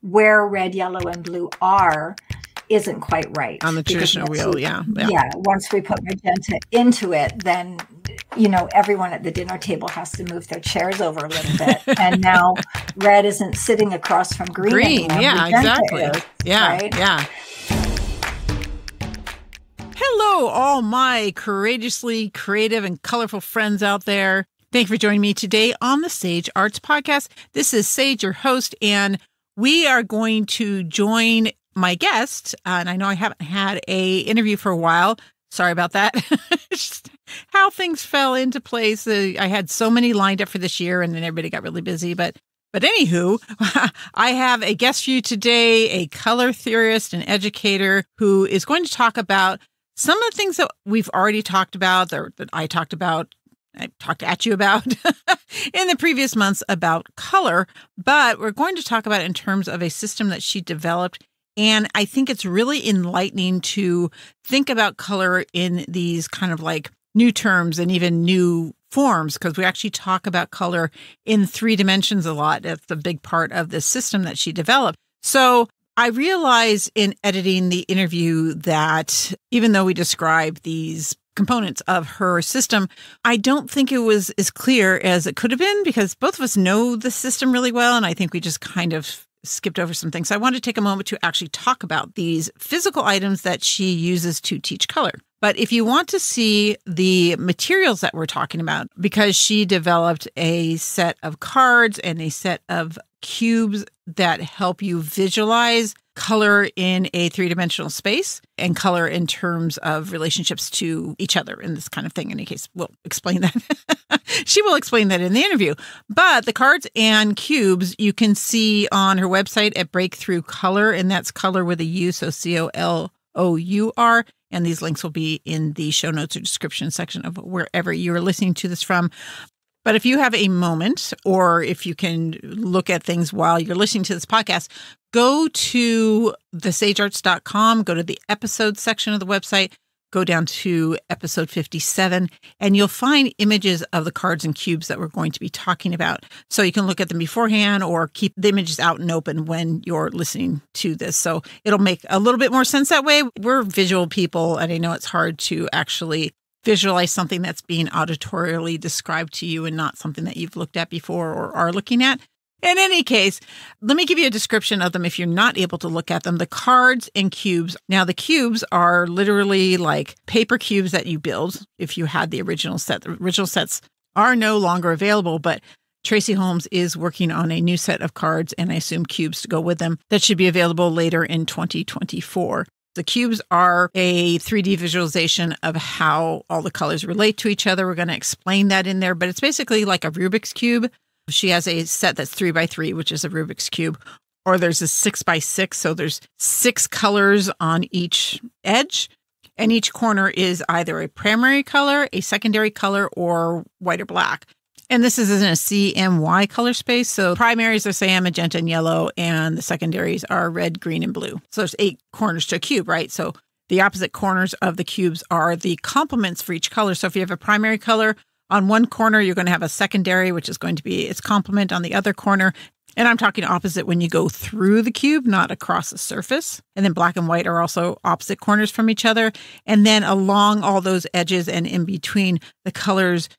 where red, yellow, and blue are isn't quite right. On the traditional wheel, yeah. Once we put magenta into it, then, everyone at the dinner table has to move their chairs over a little bit. And now red isn't sitting across from green anymore. Yeah, exactly. Is, yeah, right? yeah. Hello, all my courageously creative and colorful friends out there. Thank you for joining me today on the Sage Arts Podcast. This is Sage, your host, and we are going to join my guest. And I know I haven't had a interview for a while. Sorry about that. Just how things fell into place. I had so many lined up for this year, and then everybody got really busy. But anywho, I have a guest for you today, a color theorist and educator who is going to talk about some of the things that we've already talked about, or that I talked at you about in the previous months about color, but we're going to talk about it in terms of a system that she developed. And I think it's really enlightening to think about color in these kind of like new terms and even new forms, because we actually talk about color in 3 dimensions a lot. That's a big part of the system that she developed. So I realized in editing the interview that even though we describe these components of her system, I don't think it was as clear as it could have been, because both of us know the system really well. And I think we just kind of skipped over some things. So I want to take a moment to actually talk about these physical items that she uses to teach color. But if you want to see the materials that we're talking about, because she developed a set of cards and a set of cubes that help you visualize color in a 3-dimensional space and color in terms of relationships to each other in this kind of thing. In any case, we'll explain that. She will explain that in the interview. But the cards and cubes you can see on her website at Breakthrough Color, and that's color with a U, so COLOUR. And these links will be in the show notes or description section of wherever you're listening to this from. But if you have a moment, or if you can look at things while you're listening to this podcast, go to thesagearts.com, go to the episode section of the website, go down to episode 57, and you'll find images of the cards and cubes that we're going to be talking about. So you can look at them beforehand or keep the images out and open when you're listening to this. So it'll make a little bit more sense that way. We're visual people, and I know it's hard to actually visualize something that's being auditorially described to you and not something that you've looked at before or are looking at. In any case, let me give you a description of them if you're not able to look at them. The cards and cubes. Now, the cubes are literally like paper cubes that you build if you had the original set. The original sets are no longer available, but Tracy Holmes is working on a new set of cards, and I assume cubes to go with them, that should be available later in 2024. The cubes are a 3D visualization of how all the colors relate to each other. We're going to explain that in there, but it's basically like a Rubik's Cube. She has a set that's 3x3, which is a Rubik's Cube, or there's a 6x6. So there's 6 colors on each edge, and each corner is either a primary color, a secondary color, or white or black. And this is in a CMY color space. So primaries are cyan, magenta, and yellow, and the secondaries are red, green, and blue. So there's 8 corners to a cube, right? So the opposite corners of the cubes are the complements for each color. So if you have a primary color on one corner, you're going to have a secondary, which is going to be its complement on the other corner. And I'm talking opposite when you go through the cube, not across the surface. And then black and white are also opposite corners from each other. And then along all those edges and in between, the colors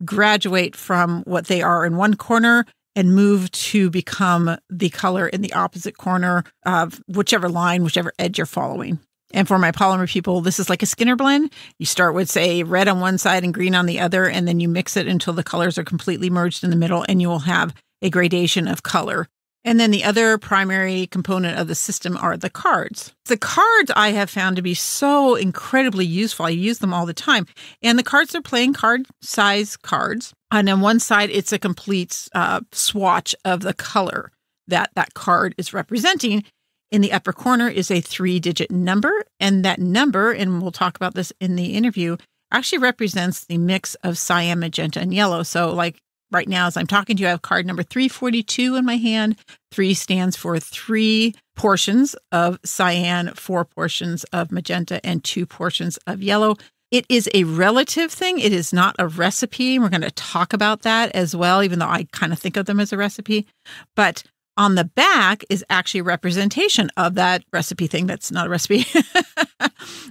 graduate from what they are in one corner and move to become the color in the opposite corner of whichever line, whichever edge you're following. And for my polymer people, this is like a Skinner blend. You start with, say, red on one side and green on the other, and then you mix it until the colors are completely merged in the middle, and you will have a gradation of color. And then the other primary component of the system are the cards. The cards I have found to be so incredibly useful. I use them all the time. And the cards are playing card size cards. And on one side, it's a complete swatch of the color that that card is representing. In the upper corner is a 3-digit number. And that number, and we'll talk about this in the interview, actually represents the mix of cyan, magenta, and yellow. So like right now, as I'm talking to you, I have card number 342 in my hand. 3 stands for 3 portions of cyan, 4 portions of magenta, and 2 portions of yellow. It is a relative thing. It is not a recipe. We're going to talk about that as well, even though I kind of think of them as a recipe. But on the back is actually a representation of that recipe thing that's not a recipe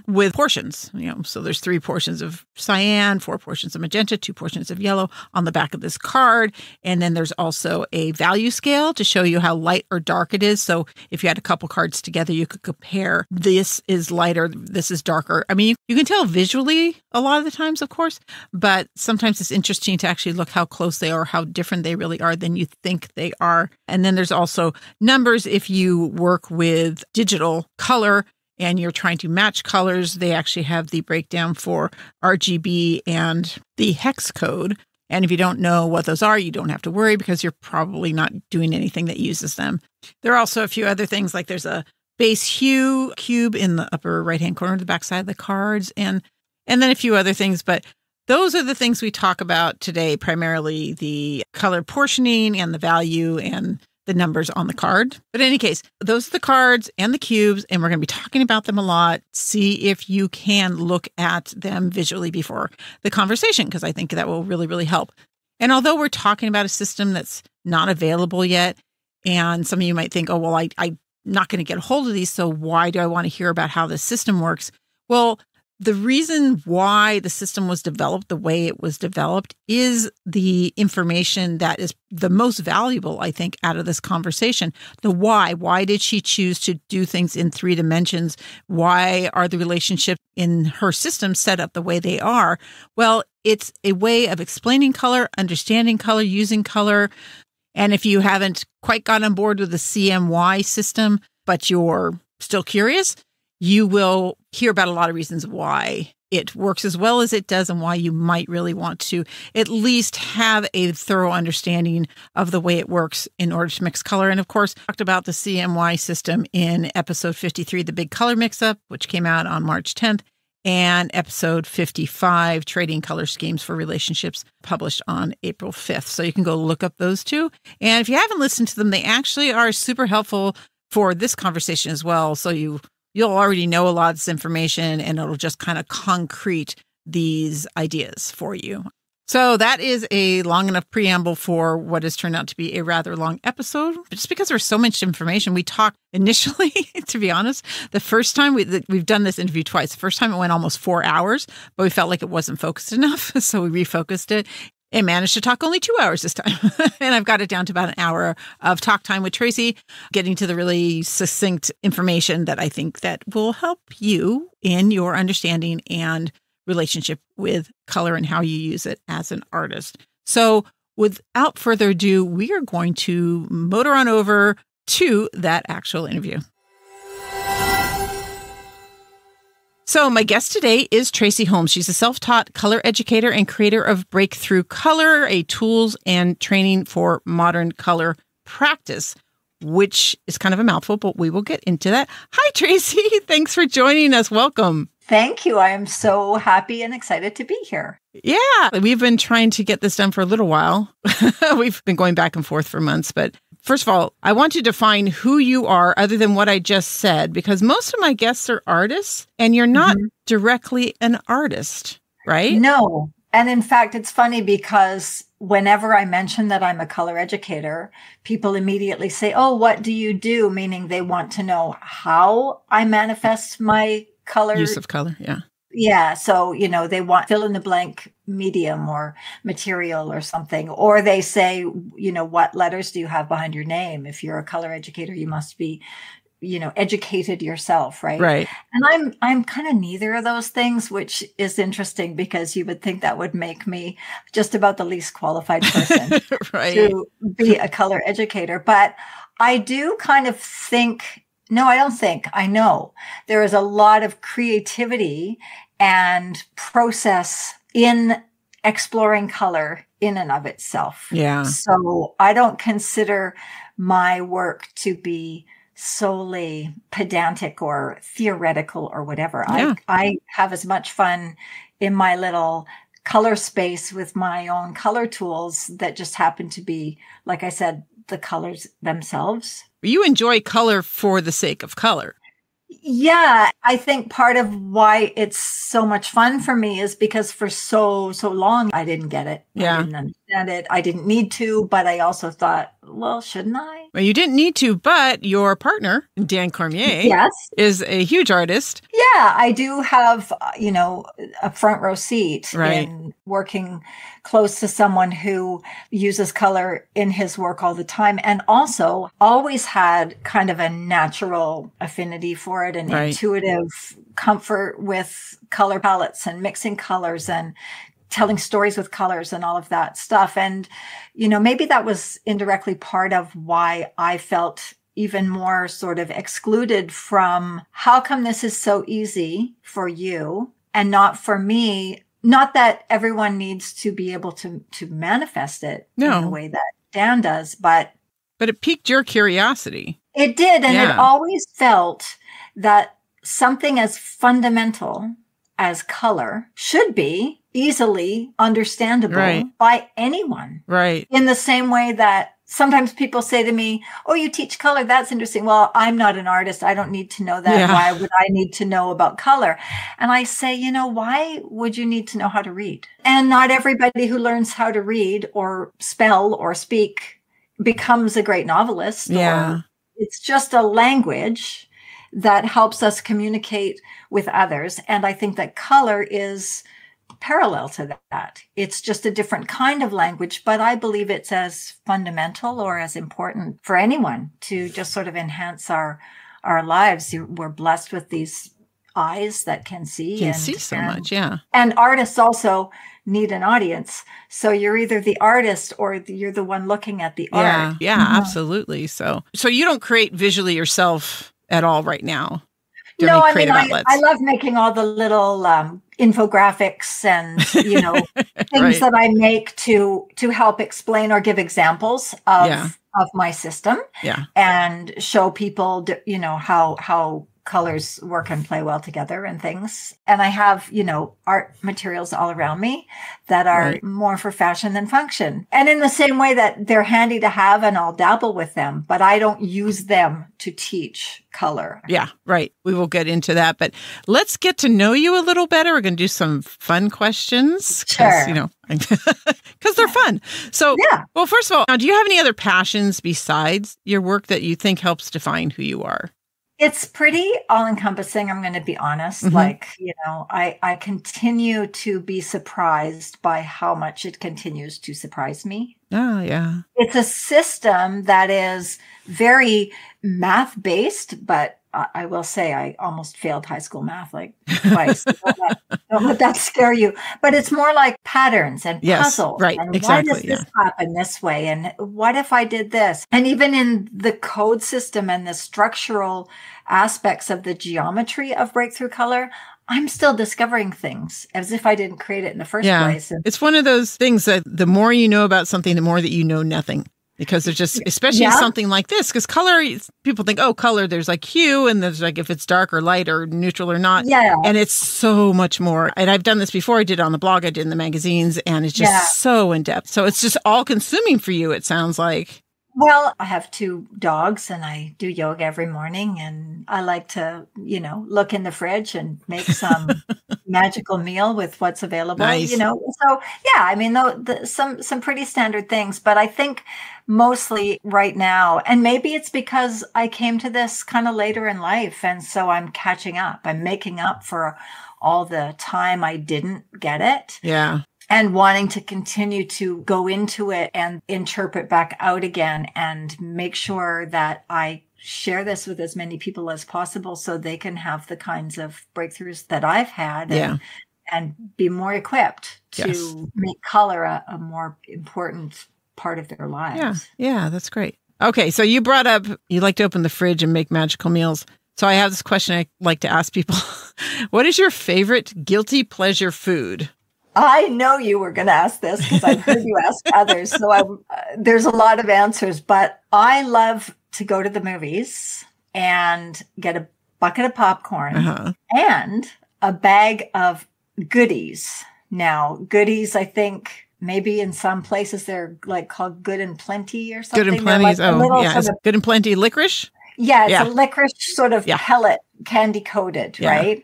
with portions. So there's 3 portions of cyan, 4 portions of magenta, 2 portions of yellow on the back of this card. And then there's also a value scale to show you how light or dark it is. So if you had a couple cards together, you could compare this is lighter, this is darker. I mean, you can tell visually a lot of the times, of course, but sometimes it's interesting to actually look how close they are, how different they really are than you think they are. And then there's also numbers. If you work with digital color and you're trying to match colors, they actually have the breakdown for RGB and the hex code. And if you don't know what those are, you don't have to worry because you're probably not doing anything that uses them. There are also a few other things, like there's a base hue cube in the upper right-hand corner of the backside of the cards, and then a few other things. But those are the things we talk about today, primarily the color portioning and the value and the numbers on the card. But in any case, those are the cards and the cubes, and we're going to be talking about them a lot. See if you can look at them visually before the conversation, because I think that will really, really help. And although we're talking about a system that's not available yet, and some of you might think, oh, well, I'm not going to get a hold of these, so why do I want to hear about how the system works? Well, the reason why the system was developed the way it was developed is the information that is the most valuable, I think, out of this conversation. The why. Why did she choose to do things in 3 dimensions? Why are the relationships in her system set up the way they are? Well, it's a way of explaining color, understanding color, using color. And if you haven't quite got on board with the CMY system, but you're still curious, you will hear about a lot of reasons why it works as well as it does and why you might really want to at least have a thorough understanding of the way it works in order to mix color. And of course, talked about the CMY system in episode 53, The Big Color Mix-Up, which came out on March 10th, and episode 55, Trading Color Schemes for Relationships, published on April 5th. So you can go look up those 2. And if you haven't listened to them, they actually are super helpful for this conversation as well. So you'll already know a lot of this information, and it'll just kind of concrete these ideas for you. So that is a long enough preamble for what has turned out to be a rather long episode. Just because there's so much information, we talked initially, to be honest, the first time we've done this interview twice. The first time it went almost 4 hours, but we felt like it wasn't focused enough. So we refocused it and managed to talk only 2 hours this time. And I've got it down to about an hour of talk time with Tracy, getting to the really succinct information that I think that will help you in your understanding and relationship with color and how you use it as an artist. So without further ado, we are going to motor on over to that actual interview. So my guest today is Tracy Holmes. She's a self-taught color educator and creator of Breakthrough Color, a tools and training for modern color practice, which is kind of a mouthful, but we will get into that. Hi, Tracy. Thanks for joining us. Welcome. Thank you. I am so happy and excited to be here. Yeah, we've been trying to get this done for a little while. We've been going back and forth for months, but first of all, I want to define who you are other than what I just said, because most of my guests are artists and you're not directly an artist, right? No. And in fact, it's funny because whenever I mention that I'm a color educator, people immediately say, oh, what do you do? Meaning they want to know how I manifest my color. Use of color, yeah. Yeah. So, they want fill in the blank medium or material or something. Or they say, what letters do you have behind your name? If you're a color educator, you must be, educated yourself, right? Right. And I'm kind of neither of those things, which is interesting because you would think that would make me just about the least qualified person right. to be a color educator. But I do kind of think, no, I don't think, I know there is a lot of creativity and process in exploring color in and of itself. Yeah. So I don't consider my work to be solely pedantic or theoretical or whatever. Yeah. I have as much fun in my little color space with my own color tools that just happen to be, like I said, the colors themselves. You enjoy color for the sake of color. Yeah, I think part of why it's so much fun for me is because for so long I didn't get it. Yeah. I didn't understand it. I didn't need to, but I also thought, well, shouldn't I? Well, you didn't need to, but your partner, Dan Cormier, Yes, is a huge artist. Yeah, I do have, a front row seat Right. in working close to someone who uses color in his work all the time, and also always had kind of a natural affinity for it and Right. intuitive comfort with color palettes and mixing colors and telling stories with colors and all of that stuff. And, maybe that was indirectly part of why I felt even more sort of excluded from how come this is so easy for you and not for me. Not that everyone needs to be able to manifest it in the way that Dan does, but it piqued your curiosity. It did. And it always felt that something as fundamental as color should be easily understandable by anyone. Right. In the same way that sometimes people say to me, oh, you teach color. That's interesting. Well, I'm not an artist. I don't need to know that. Yeah. Why would I need to know about color? And I say, why would you need to know how to read? And not everybody who learns how to read or spell or speak becomes a great novelist. Yeah. Or it's just a language that helps us communicate with others. And I think that color is parallel to that. It's just a different kind of language, but I believe it's as fundamental or as important for anyone to just sort of enhance our lives. We're blessed with these eyes that can see. So much, yeah. And artists also need an audience. So you're either the artist or you're the one looking at the art. Yeah, absolutely. So you don't create visually yourself at all right now? No, I mean, I love making all the little infographics and, things that I make to help explain or give examples of my system and show people, how colors work and play well together and things. And I have, art materials all around me that are more for fashion than function. And in the same way that they're handy to have and I'll dabble with them, but I don't use them to teach color. Yeah, right. We will get into that, but let's get to know you a little better. We're going to do some fun questions. Sure. Because they're fun. So, well, first of all, now, do you have any other passions besides your work that you think helps define who you are? It's pretty all-encompassing, I'm going to be honest. I continue to be surprised by how much it continues to surprise me. Oh, yeah. It's a system that is very math-based, but I will say I almost failed high school math like twice. Don't let that scare you. But it's more like patterns and puzzles. Right, and exactly. Why does this happen this way? And what if I did this? And even in the code system and the structural aspects of the geometry of breakthrough color, I'm still discovering things as if I didn't create it in the first place. And it's one of those things that the more you know about something, the more that you know nothing. Because there's just, especially something like this, because color, people think, oh, color, there's like hue, and there's like if it's dark or light or neutral or not. Yeah. And it's so much more. And I've done this before. I did it on the blog, I did in the magazines, and it's just so in depth. So it's just all consuming for you, it sounds like. Well, I have 2 dogs and I do yoga every morning, and I like to, look in the fridge and make some magical meal with what's available, Nice. So I mean, some pretty standard things, but I think mostly right now, and maybe it's because I came to this kind of later in life. And so I'm catching up, I'm making up for all the time I didn't get it. Yeah. And wanting to continue to go into it and interpret back out again and make sure that I share this with as many people as possible so they can have the kinds of breakthroughs that I've had and be more equipped to make color a more important part of their lives. Yeah, that's great. Okay, so you brought up you like to open the fridge and make magical meals. So I have this question I like to ask people. What is your favorite guilty pleasure food? I know you were going to ask this because I've heard you ask others. So there's a lot of answers, but I love to go to the movies and get a bucket of popcorn and a bag of goodies. Now, goodies, I think maybe in some places they're like called Good and Plenty or something. Good and Plenty is, Good and Plenty licorice? Yeah, it's a licorice sort of pellet, candy coated, right?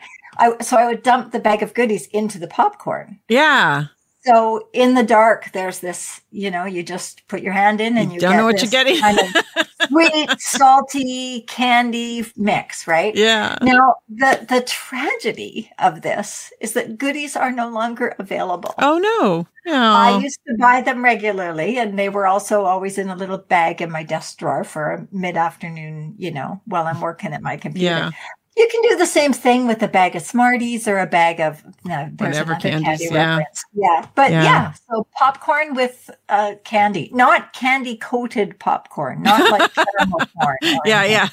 So I would dump the bag of goodies into the popcorn. Yeah. So in the dark, there's this, you just put your hand in and you don't get know what this you're getting. kind of sweet, salty candy mix, right? Yeah. Now, the tragedy of this is that goodies are no longer available. Oh, no. I used to buy them regularly, and they were also always in a little bag in my desk drawer for a mid-afternoon, while I'm working at my computer. Yeah. You can do the same thing with a bag of Smarties or a bag of whatever candies. Reference. Yeah. But so popcorn with candy, not candy coated popcorn, not like caramel corn. Yeah.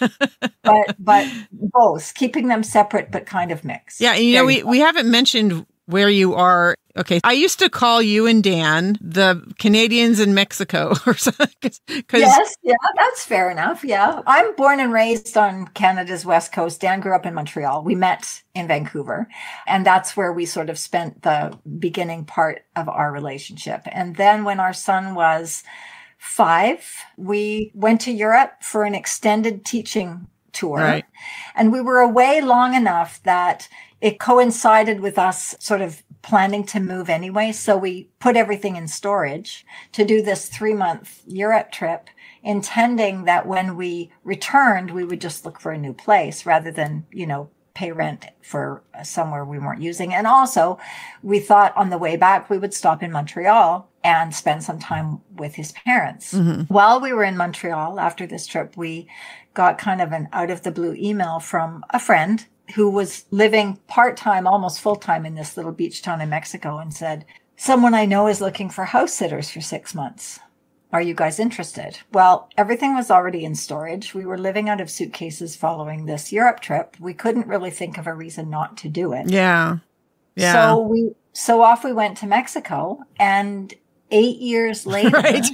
but both, keeping them separate but kind of mixed. Yeah. And, we haven't mentioned where you are. Okay. I used to call you and Dan the Canadians in Mexico or something. Yes. Yeah, that's fair enough. Yeah. I'm born and raised on Canada's West Coast. Dan grew up in Montreal. We met in Vancouver, and that's where we sort of spent the beginning part of our relationship. And then when our son was 5, we went to Europe for an extended teaching tour. Right. And we were away long enough that it coincided with us sort of planning to move anyway. So we put everything in storage to do this 3-month Europe trip, intending that when we returned, we would just look for a new place rather than, pay rent for somewhere we weren't using. And also we thought on the way back, we would stop in Montreal and spend some time with his parents. Mm-hmm. While we were in Montreal after this trip, we got kind of an out of the blue email from a friend who was living part-time, almost full-time in this little beach town in Mexico, and said, someone I know is looking for house sitters for 6 months. Are you guys interested? Well, everything was already in storage. We were living out of suitcases following this Europe trip. We couldn't really think of a reason not to do it. Yeah. So off we went to Mexico, and 8 years later. Right.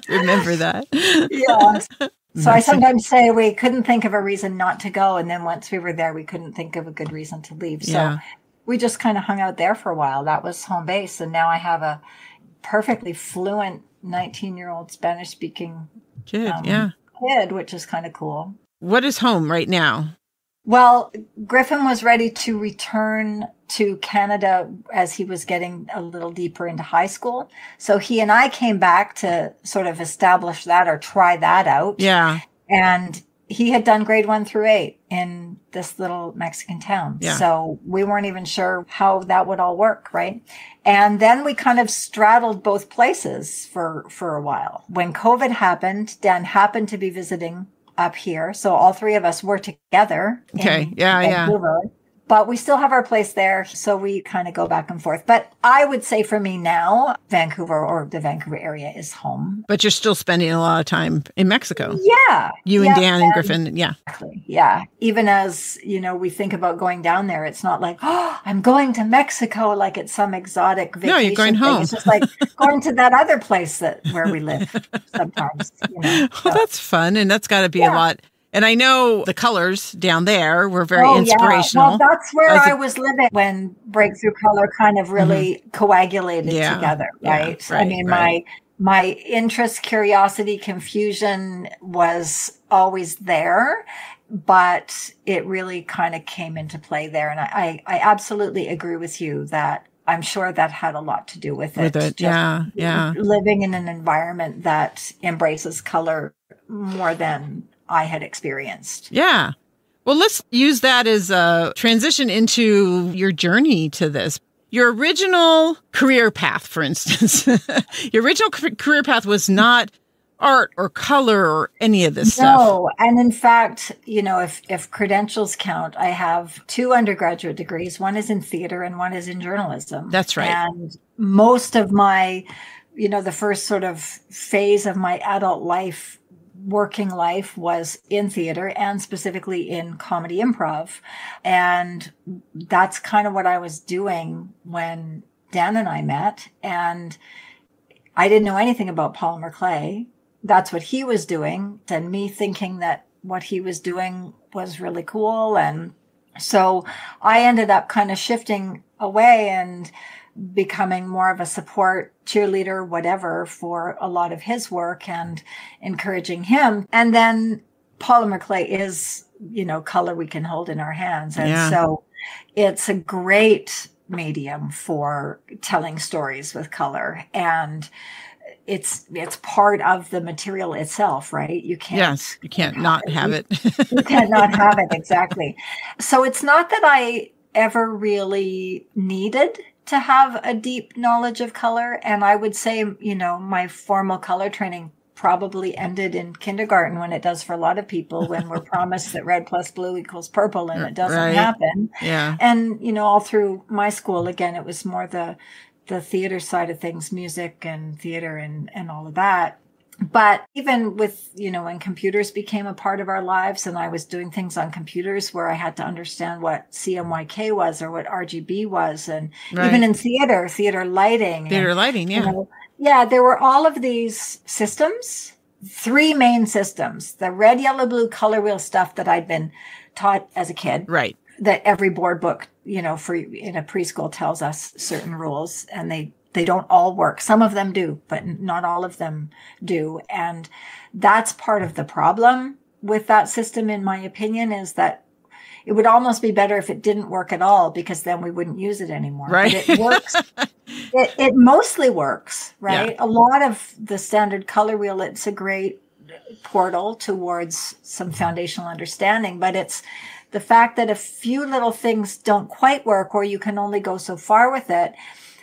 Remember that. Yeah. So I sometimes say we couldn't think of a reason not to go. And then once we were there, we couldn't think of a good reason to leave. So we just kind of hung out there for a while. That was home base. And now I have a perfectly fluent 19-year-old Spanish-speaking kid, which is kind of cool. What is home right now? Well, Griffin was ready to return to Canada as he was getting a little deeper into high school. So he and I came back to sort of establish that or try that out. Yeah. And he had done grade 1 through 8 in this little Mexican town. Yeah. So we weren't even sure how that would all work, right? And then we kind of straddled both places for a while. When COVID happened, Dan happened to be visiting up here. So all 3 of us were together. Okay. In Vancouver. But we still have our place there. So we kind of go back and forth. But I would say for me now, Vancouver or the Vancouver area is home. But you're still spending a lot of time in Mexico. Yeah. You and Dan and Griffin. Yeah. Exactly. Yeah. Even as, we think about going down there, it's not like, oh, I'm going to Mexico like it's some exotic vacation. No, you're going thing. home. It's just like going to that other place where we live sometimes. Well, that's fun. And that's got to be a lot. And I know the colors down there were very inspirational. Yeah. Well, that's where I was living when Breakthrough Color kind of really coagulated together, right? I mean, my interest, curiosity, confusion was always there, but it really kind of came into play there. And I absolutely agree with you that I'm sure that had a lot to do with it. Yeah. Living in an environment that embraces color more than I had experienced. Yeah. Well, let's use that as a transition into your journey to this. Your original career path, for instance, your original career path was not art or color or any of this stuff. No. And in fact, if credentials count, I have 2 undergraduate degrees. One is in theater and one is in journalism. That's right. And most of my, the first sort of phase of my adult life, working life, was in theater and specifically in comedy improv. And that's kind of what I was doing when Dan and I met. And I didn't know anything about polymer clay. That's what he was doing. And me thinking that what he was doing was really cool. And so I ended up kind of shifting away and becoming more of a support cheerleader, whatever, for a lot of his work and encouraging him. And then polymer clay is, color we can hold in our hands. And so it's a great medium for telling stories with color. And it's part of the material itself, right? You can't not have it. You cannot have it, exactly. So it's not that I ever really needed to have a deep knowledge of color. And I would say, my formal color training probably ended in kindergarten, when it does for a lot of people, when we're promised that red plus blue equals purple, and it doesn't happen. Yeah. And, all through my school, again, it was more the theater side of things, music and theater and all of that. But even with, when computers became a part of our lives, and I was doing things on computers where I had to understand what CMYK was or what RGB was, and even in theater lighting. Yeah, there were all of these systems, 3 main systems: the red, yellow, blue color wheel stuff that I'd been taught as a kid. Right. That every board book, for in a preschool tells us certain rules, and they don't all work. Some of them do, but not all of them do. And that's part of the problem with that system, in my opinion, is that it would almost be better if it didn't work at all, because then we wouldn't use it anymore. Right. But it works. It mostly works, right? Yeah. A lot of the standard color wheel, it's a great portal towards some foundational understanding, but it's the fact that a few little things don't quite work, or you can only go so far with it,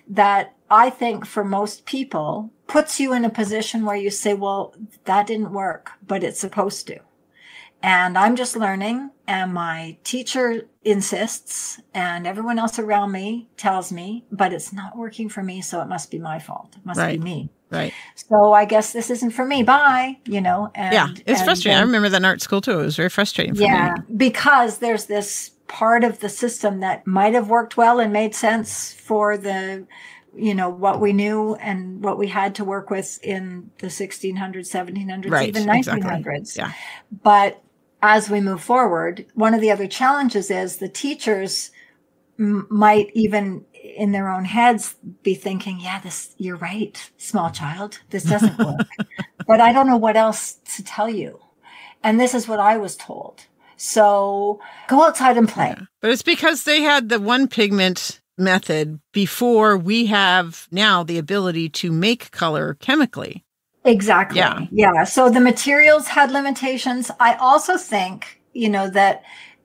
that I think for most people puts you in a position where you say, well, that didn't work, but it's supposed to. And I'm just learning, and my teacher insists, and everyone else around me tells me, but it's not working for me, so it must be my fault. It must be me. Right. So I guess this isn't for me. Bye. And it's frustrating. I remember that in art school too. It was very frustrating for me. Yeah, because there's this part of the system that might have worked well and made sense for the what we knew and what we had to work with in the 1600s, 1700s, even 1900s. Exactly. Yeah. But as we move forward, one of the other challenges is the teachers might even in their own heads be thinking, you're right, small child, this doesn't work. But I don't know what else to tell you. And this is what I was told. So go outside and play. Yeah. But it's because they had the one pigment method before we have now the ability to make color chemically. Exactly. Yeah. So the materials had limitations. I also think, that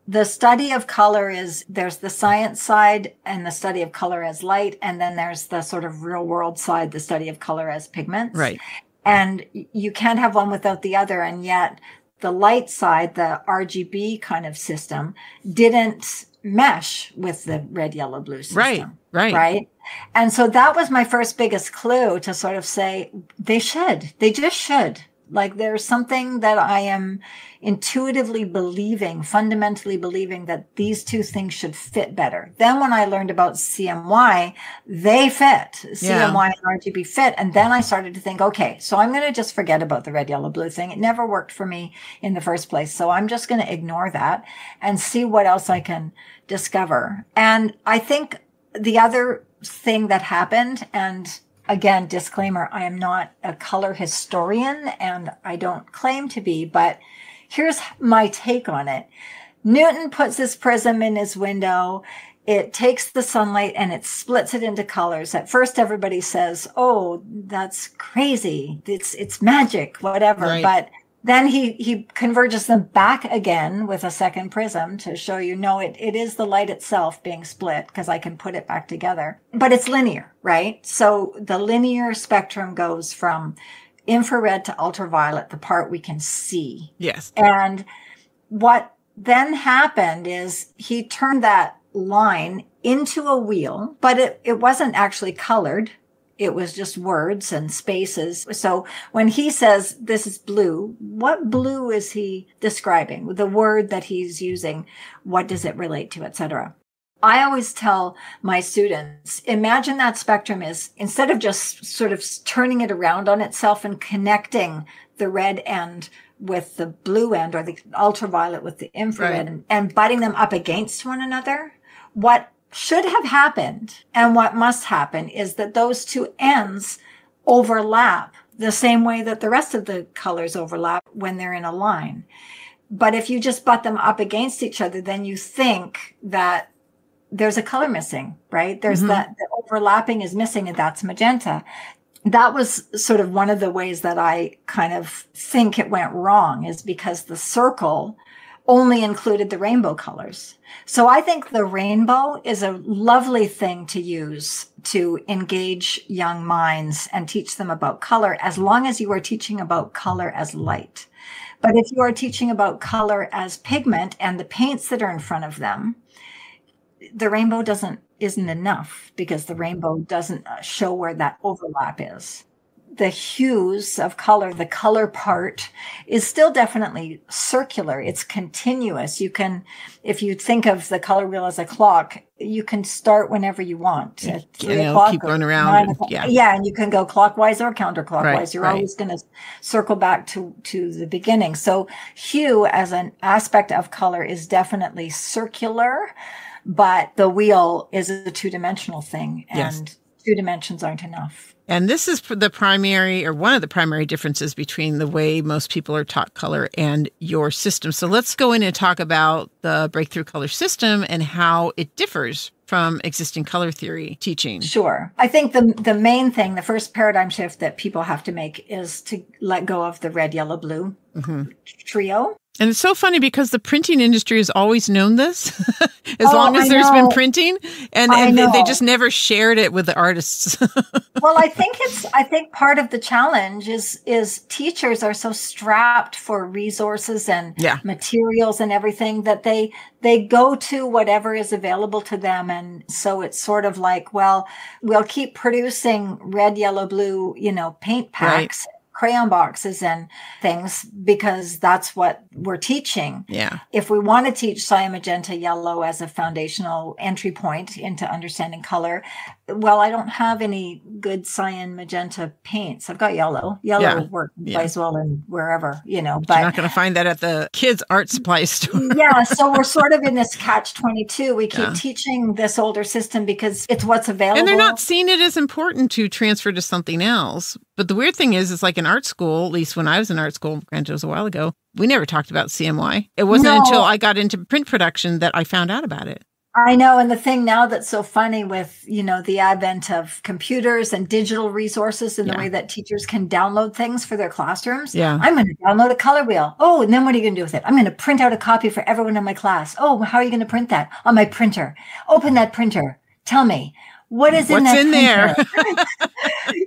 the study of color there's the science side and the study of color as light. And then there's the sort of real world side, the study of color as pigments. Right. And you can't have one without the other. And yet the light side, the RGB kind of system, didn't mesh with the red, yellow, blue system. Right. And so that was my first biggest clue to sort of say, they just should. Like there's something that I am intuitively believing, fundamentally believing that these two things should fit better. Then when I learned about CMY, they fit. CMY and RGB fit. And then I started to think, okay, so I'm going to just forget about the red, yellow, blue thing. It never worked for me in the first place. So I'm just going to ignore that and see what else I can discover. And I think the other thing that happened, and again, disclaimer, I am not a color historian and I don't claim to be, but here's my take on it. Newton puts this prism in his window. It takes the sunlight and it splits it into colors. At first, everybody says, oh, that's crazy. It's magic, whatever. Right. But then he converges them back again with a second prism to show you, no, it is the light itself being split because I can put it back together. But it's linear, right? So the linear spectrum goes from infrared to ultraviolet, the part we can see. Yes. And what then happened is he turned that line into a wheel, but it wasn't actually colored. It was just words and spaces. So when he says this is blue, what blue is he describing? The word that he's using, what does it relate to, etc. I always tell my students, imagine that spectrum is, instead of just sort of turning it around on itself and connecting the red end with the blue end or the ultraviolet with the infrared, right, and butting them up against one another, what should have happened and what must happen is that those two ends overlap the same way that the rest of the colors overlap when they're in a line. But if you just butt them up against each other, then you think that there's a color missing, right? There's that the overlapping is missing, and that's magenta. That was sort of one of the ways that I kind of think it went wrong, is because the circle only included the rainbow colors. So I think the rainbow is a lovely thing to use to engage young minds and teach them about color, as long as you are teaching about color as light. But if you are teaching about color as pigment and the paints that are in front of them, the rainbow isn't enough, because the rainbow doesn't show where that overlap is. The hues of color, the color part, is still definitely circular. It's continuous. You can, if you think of the color wheel as a clock, you can start whenever you want. At 3 o'clock, keep going around. And you can go clockwise or counterclockwise. Right, You're always going to circle back to the beginning. So hue as an aspect of color is definitely circular, but the wheel is a two-dimensional thing, and 2 dimensions aren't enough. And this is the primary, or one of the primary differences between the way most people are taught color and your system. So let's go in and talk about the Breakthrough Color System and how it differs from existing color theory teaching. Sure. I think the main thing, the first paradigm shift that people have to make, is to let go of the red, yellow, blue trio. And it's so funny because the printing industry has always known this, as long as there's been printing, and they just never shared it with the artists. Well, I think part of the challenge is teachers are so strapped for resources and materials and everything that they go to whatever is available to them. And so it's sort of like, well, we'll keep producing red, yellow, blue, paint packs. Right. Crayon boxes and things, because that's what we're teaching. Yeah. If we want to teach cyan, magenta, yellow as a foundational entry point into understanding color, well, I don't have any good cyan, magenta paints. I've got yellow. Yellow works plays well in wherever, but you're not going to find that at the kids' art supply store. So we're sort of in this catch-22. We keep teaching this older system because it's what's available. And they're not seeing it as important to transfer to something else. But the weird thing is, it's like in art school, at least when I was in art school, granted it was a while ago, we never talked about CMY. It wasn't until I got into print production that I found out about it. I know. And the thing now that's so funny with, the advent of computers and digital resources and the way that teachers can download things for their classrooms. Yeah. I'm going to download a color wheel. Oh, and then what are you going to do with it? I'm going to print out a copy for everyone in my class. Oh, how are you going to print that? On my printer. Open that printer. Tell me. What's in there?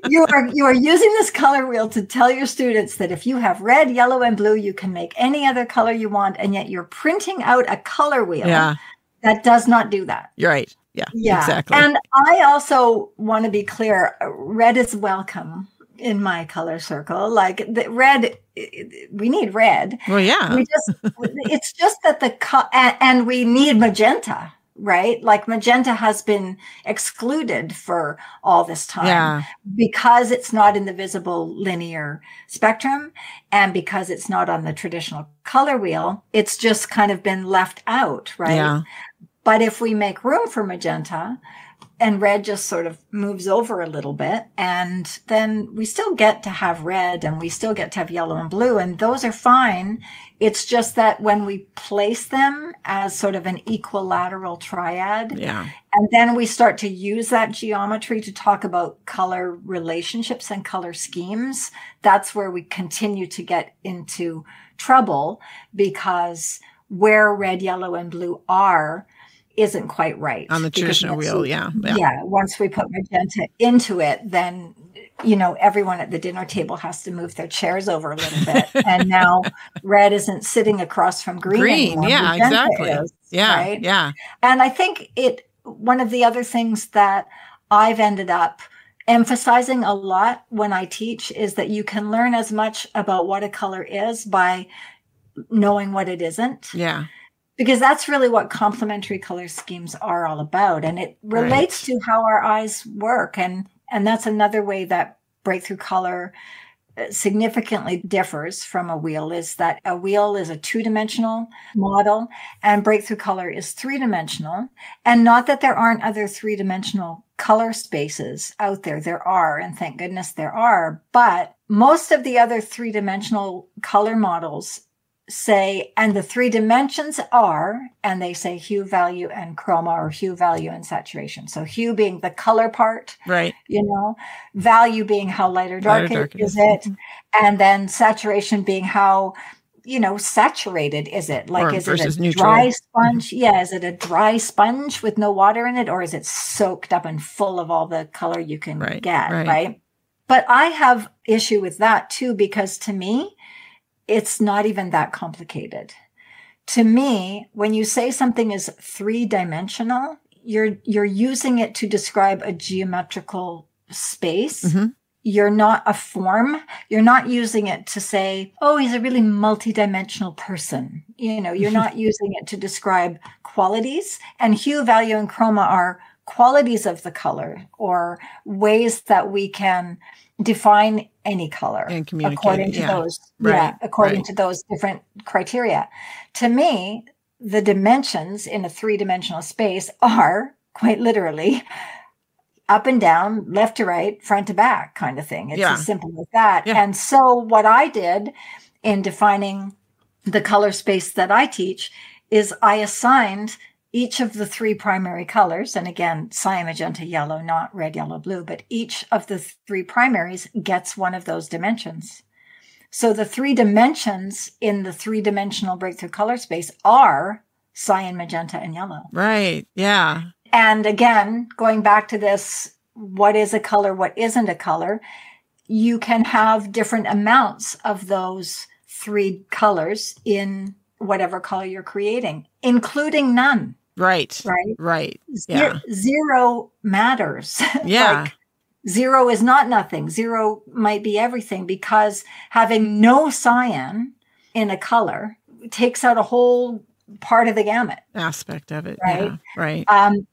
You are using this color wheel to tell your students that if you have red, yellow, and blue, you can make any other color you want, and yet you're printing out a color wheel that does not do that. You're right. Yeah, exactly. And I also want to be clear, red is welcome in my color circle. Like the red, we need red. Well, yeah. It's just that and we need magenta. Right? Like magenta has been excluded for all this time because it's not in the visible linear spectrum, and because it's not on the traditional color wheel, it's just kind of been left out, right? Yeah. But if we make room for magenta, and red just sort of moves over a little bit, and then we still get to have red, and we still get to have yellow and blue, and those are fine. It's just that when we place them as sort of an equilateral triad, and then we start to use that geometry to talk about color relationships and color schemes, that's where we continue to get into trouble, because where red, yellow, and blue are isn't quite right. On the traditional wheel, once we put magenta into it, then, everyone at the dinner table has to move their chairs over a little bit. And now red isn't sitting across from green anymore. Yeah, exactly. Right? Yeah. And I think one of the other things that I've ended up emphasizing a lot when I teach is that you can learn as much about what a color is by knowing what it isn't. Yeah. Because that's really what complementary color schemes are all about. And it relates to how our eyes work. And that's another way that breakthrough color significantly differs from a wheel, is that a wheel is a 2-dimensional model and breakthrough color is 3-dimensional. And not that there aren't other 3-dimensional color spaces out there. There are, and thank goodness there are. But most of the other 3-dimensional color models say, and the three dimensions are, and they say hue, value, and chroma, or hue, value, and saturation. So hue being the color part, Right. Value being how light or dark, is it, and then saturation being how, saturated is it? Like, is it a neutral. Dry sponge? Yeah. Is it a dry sponge with no water in it? Or is it soaked up and full of all the color you can get? Right. But I have issue with that too, because to me, it's not even that complicated. To me, when you say something is three-dimensional, you're using it to describe a geometrical space. Mm-hmm. You're not a form. You're not using it to say, oh, he's a really multidimensional person. You're not using it to describe qualities. And hue, value, and chroma are qualities of the color, or ways that we can define any color and communicate according to those, according to those different criteria. To me, the dimensions in a three-dimensional space are quite literally up and down, left to right, front to back kind of thing. It's as simple as that. Yeah. And so what I did in defining the color space that I teach is I assigned each of the three primary colors, and again, cyan, magenta, yellow, not red, yellow, blue, but each of the three primaries gets one of those dimensions. So the three dimensions in the three-dimensional breakthrough color space are cyan, magenta, and yellow. Right. Yeah. And again, going back to this, what is a color, what isn't a color, you can have different amounts of those three colors in whatever color you're creating, including none. Right. Yeah. Zero matters. Yeah. Like, zero is not nothing. Zero might be everything, because having no cyan in a color takes out a whole part of the gamut. Aspect of it. Right. Yeah, right.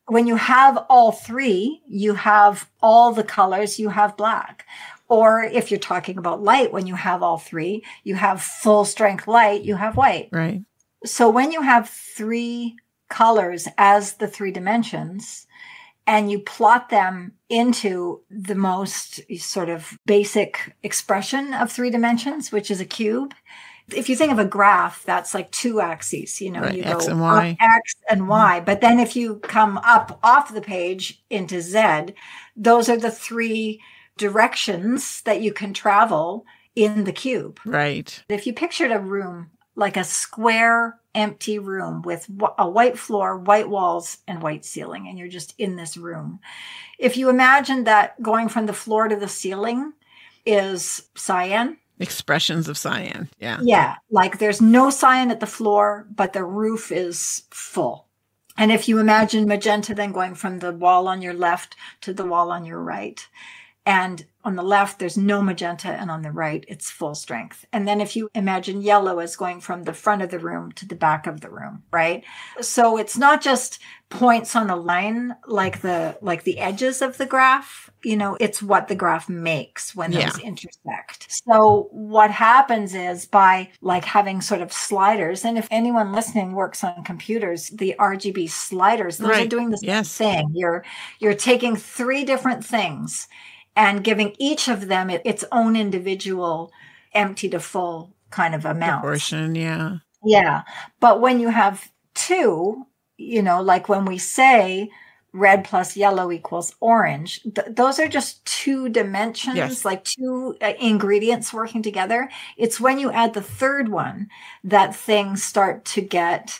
When you have all three, you have all the colors, you have black. Or if you're talking about light, when you have all three, you have full strength light, you have white. Right. So when you have three colors as the three dimensions, and you plot them into the most sort of basic expression of three dimensions, which is a cube. If you think of a graph, that's like two axes, you go X and Y. up X and Y. But then if you come up off the page into Z, those are the three directions that you can travel in the cube. Right. If you pictured a room, like a square, empty room with a white floor, white walls, and white ceiling, and you're just in this room. If you imagine that going from the floor to the ceiling is cyan. Expressions of cyan. Yeah. Yeah. Like there's no cyan at the floor, but the roof is full. And if you imagine magenta, then going from the wall on your left to the wall on your right. And on the left, there's no magenta, and on the right, it's full strength. And then if you imagine yellow as going from the front of the room to the back of the room, right? So it's not just points on a line like the edges of the graph, it's what the graph makes when those intersect. So what happens is by like having sort of sliders, and if anyone listening works on computers, the RGB sliders, those are doing the same thing. You're taking three different things and giving each of them its own individual empty to full kind of amount. Proportion, yeah. Yeah. But when you have two, like when we say red plus yellow equals orange, those are just two dimensions, like two ingredients working together. It's when you add the third one that things start to get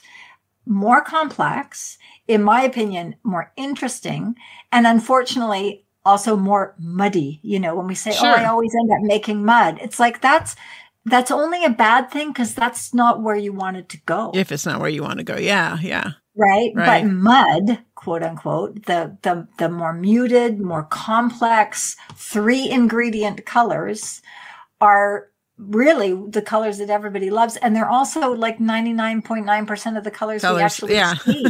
more complex, in my opinion, more interesting, and unfortunately, also more muddy. When we say, I always end up making mud. It's like, that's only a bad thing, because that's not where you want it to go. If it's not where you want to go. Yeah. Yeah. Right. But mud, quote unquote, the more muted, more complex 3-ingredient colors are really the colors that everybody loves. And they're also like 99.9% of the colors we actually see.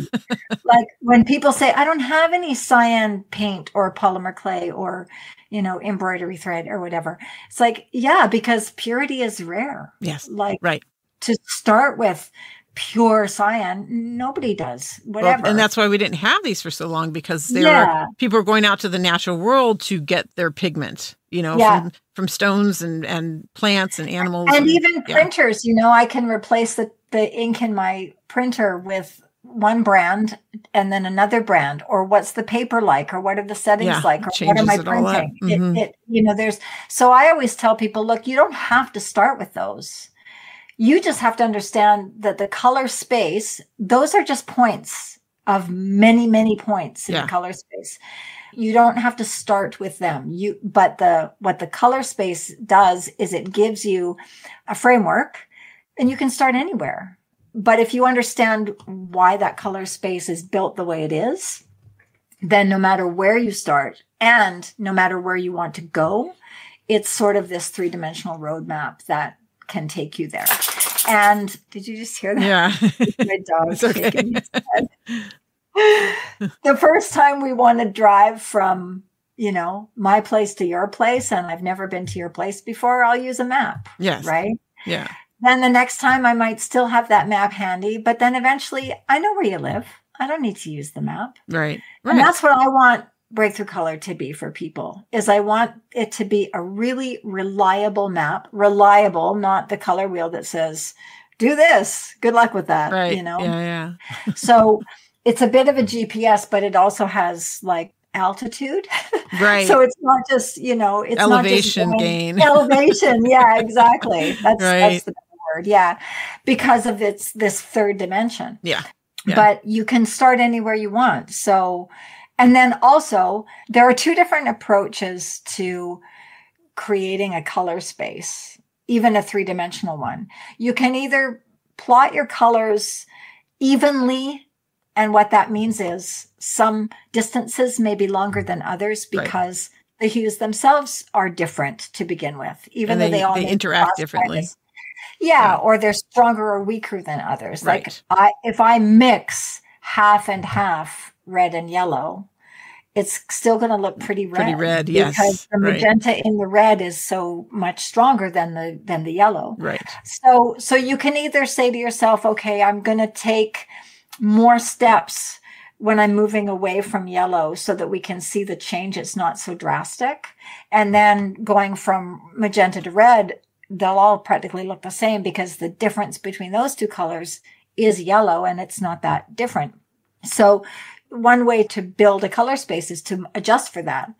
Like when people say, I don't have any cyan paint or polymer clay or, embroidery thread or whatever. It's like, because purity is rare. Yes. Like to start with, pure cyan. Nobody does. Whatever. And that's why we didn't have these for so long, because people are going out to the natural world to get their pigment, from stones and plants and animals. And even printers, I can replace the ink in my printer with one brand and then another brand, or what's the paper like, or what are the settings like, or what am I printing? Mm-hmm. So I always tell people, look, you don't have to start with those. You just have to understand that the color space, those are just points of many, many points in the color space. You don't have to start with them. But what the color space does is it gives you a framework, and you can start anywhere. But if you understand why that color space is built the way it is, then no matter where you start and no matter where you want to go, it's sort of this 3-dimensional roadmap that can take you there. And did you just hear that? Yeah. My dog shaking his head. The first time we want to drive from, my place to your place, and I've never been to your place before, I'll use a map. Yes. Right? Yeah. Then the next time I might still have that map handy, but then eventually I know where you live. I don't need to use the map. Right. And that's what I want Breakthrough Color to be for people, is I want it to be a really reliable map. Reliable, not the color wheel that says, do this. Good luck with that. Right. Yeah. So it's a bit of a GPS, but it also has like altitude. Right. So it's not just, it's elevation not just gain. Elevation. Yeah, exactly. That's the word. Yeah. Because of this third dimension. Yeah. But you can start anywhere you want. So, and then also there are 2 different approaches to creating a color space, even a 3-dimensional one. You can either plot your colors evenly, and what that means is some distances may be longer than others because the hues themselves are different to begin with, even though they all interact differently. Yeah, or they're stronger or weaker than others. Right. Like if I mix half and half red and yellow, it's still going to look pretty red. Pretty red, yes. Because the magenta in the red is so much stronger than the yellow. Right. So you can either say to yourself, okay, I'm going to take more steps when I'm moving away from yellow so that we can see the change. It's not so drastic. And then going from magenta to red, they'll all practically look the same because the difference between those 2 colors is yellow, and it's not that different. So one way to build a color space is to adjust for that.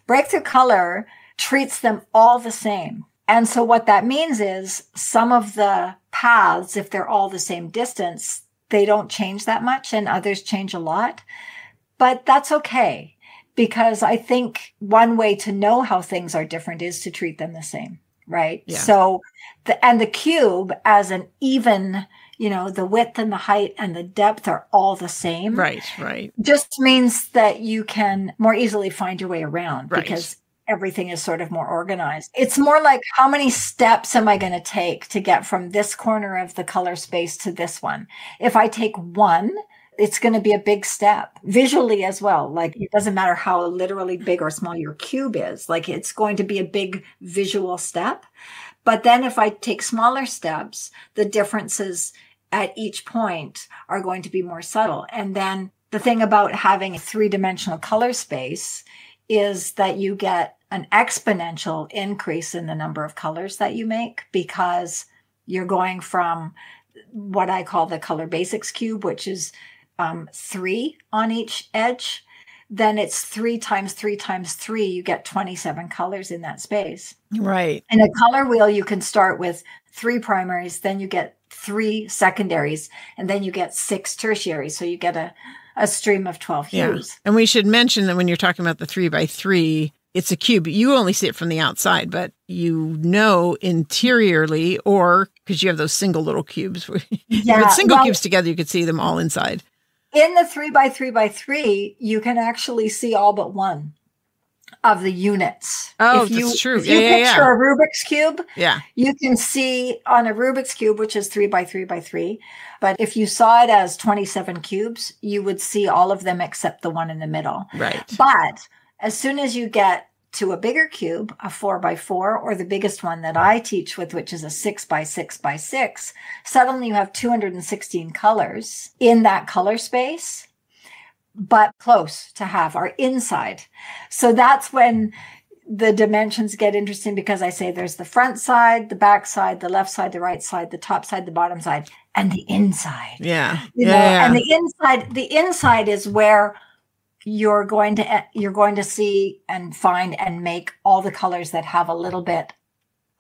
Breakthrough Color treats them all the same. And so what that means is some of the paths, if they're all the same distance, they don't change that much, and others change a lot. But that's okay, because I think one way to know how things are different is to treat them the same. Right. Yeah. So the cube as an even, the width and the height and the depth are all the same. Right. Just means that you can more easily find your way around because everything is sort of more organized. It's more like, how many steps am I going to take to get from this corner of the color space to this one? If I take one, it's going to be a big step visually as well. Like, it doesn't matter how literally big or small your cube is. Like, it's going to be a big visual step. But then if I take smaller steps, the differences at each point are going to be more subtle. And then the thing about having a 3-dimensional color space is that you get an exponential increase in the number of colors that you make, because you're going from what I call the color basics cube, which is 3 on each edge. Then it's 3 times 3 times 3. You get 27 colors in that space. Right. In a color wheel, you can start with 3 primaries, then you get 3 secondaries, and then you get 6 tertiaries. So you get a stream of 12 hues. Yeah. And we should mention that when you're talking about the 3x3, it's a cube. You only see it from the outside, but interiorly, or because you have those single little cubes. With cubes together, you could see them all inside. In the 3x3x3, you can actually see all but one of the units. Oh, that's true. If you picture a Rubik's Cube, yeah, you can see on a Rubik's Cube, which is 3x3x3. But if you saw it as 27 cubes, you would see all of them except the one in the middle. Right. But as soon as you get to a bigger cube, a 4x4, or the biggest one that I teach with, which is a 6x6x6, suddenly you have 216 colors in that color space, but close to half are inside. So that's when the dimensions get interesting, because I say there's the front side, the back side, the left side, the right side, the top side, the bottom side, and the inside. Yeah. You know, and the inside is where you're going to see and find and make all the colors that have a little bit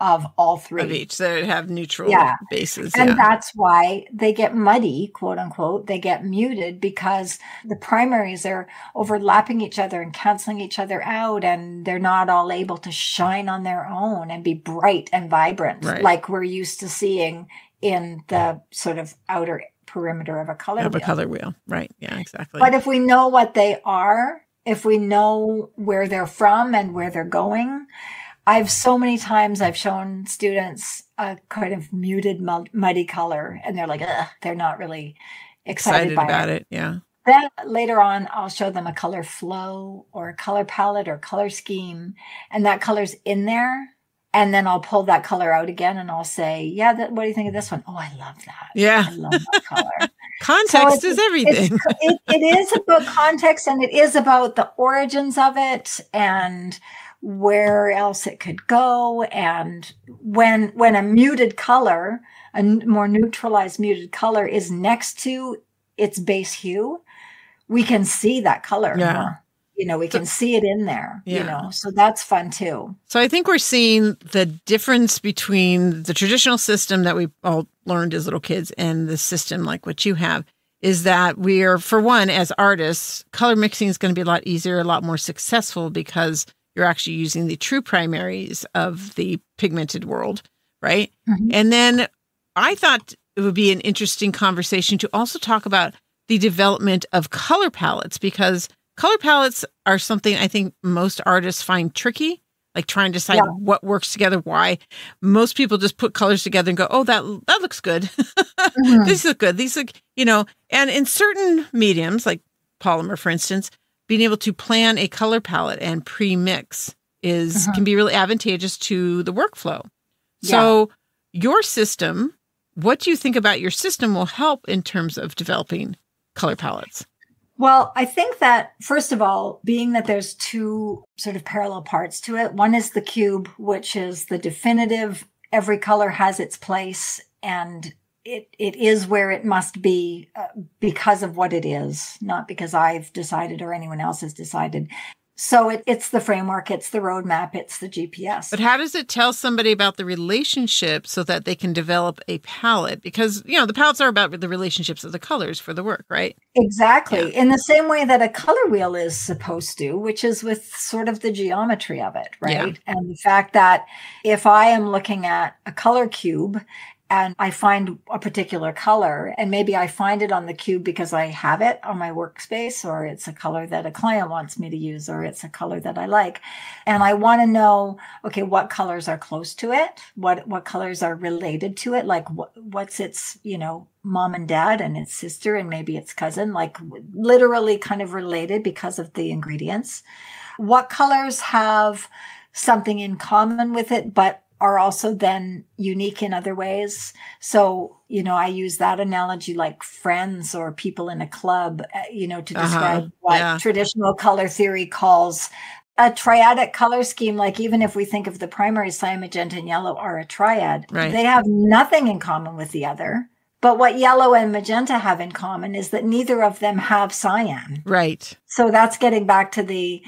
of all three of each, that have neutral bases. And that's why they get muddy, quote unquote. They get muted because the primaries are overlapping each other and canceling each other out, and they're not all able to shine on their own and be bright and vibrant like we're used to seeing in the sort of outer perimeter of a color wheel. A color wheel. Right. Yeah, exactly. But if we know what they are, if we know where they're from and where they're going, so many times I've shown students a kind of muted, muddy color, and they're like, ugh, they're not really excited about it. Yeah. Then later on, I'll show them a color flow or a color palette or color scheme, and that color's in there. And then I'll pull that color out again and I'll say, yeah, what do you think of this one? Oh, I love that. Yeah. I love that color. Context is everything. It is about context, and it is about the origins of it and where else it could go. And when a muted color, a more neutralized muted color is next to its base hue, we can see that color more. You know, we can see it in there, you know, so that's fun too. So I think we're seeing the difference between the traditional system that we all learned as little kids and the system like what you have is that we are, for one, as artists, color mixing is going to be a lot easier, a lot more successful because you're actually using the true primaries of the pigmented world, right? Mm-hmm. And then I thought it would be an interesting conversation to also talk about the development of color palettes, because color palettes are something I think most artists find tricky, like trying to decide what works together, why. Most people just put colors together and go, oh, that looks good. Mm-hmm. These look good. These look, you know, and in certain mediums, like polymer, for instance, being able to plan a color palette and pre-mix can be really advantageous to the workflow. Yeah. So your system, what do you think about your system will help in terms of developing color palettes? Well, I think that, first of all, being that there's two sort of parallel parts to it. One is the cube, which is the definitive, every color has its place, and it is where it must be because of what it is, not because I've decided or anyone else has decided. So it's the framework, it's the roadmap, it's the GPS. But how does it tell somebody about the relationship so that they can develop a palette? Because, you know, the palettes are about the relationships of the colors for the work, right? Exactly. Yeah. In the same way that a color wheel is supposed to, which is with sort of the geometry of it, right? Yeah. And the fact that if I am looking at a color cube and I find a particular color, and maybe I find it on the cube because I have it on my workspace, or it's a color that a client wants me to use, or it's a color that I like. And I want to know, okay, what colors are close to it? What colors are related to it? Like what's its, you know, mom and dad and its sister and maybe its cousin, like literally kind of related because of the ingredients. What colors have something in common with it, but are also then unique in other ways. So, you know, I use that analogy like friends or people in a club, you know, to describe what traditional color theory calls a triadic color scheme. Like even if we think of the primary, cyan, magenta, and yellow are a triad, they have nothing in common with the other. But what yellow and magenta have in common is that neither of them have cyan. Right. So that's getting back to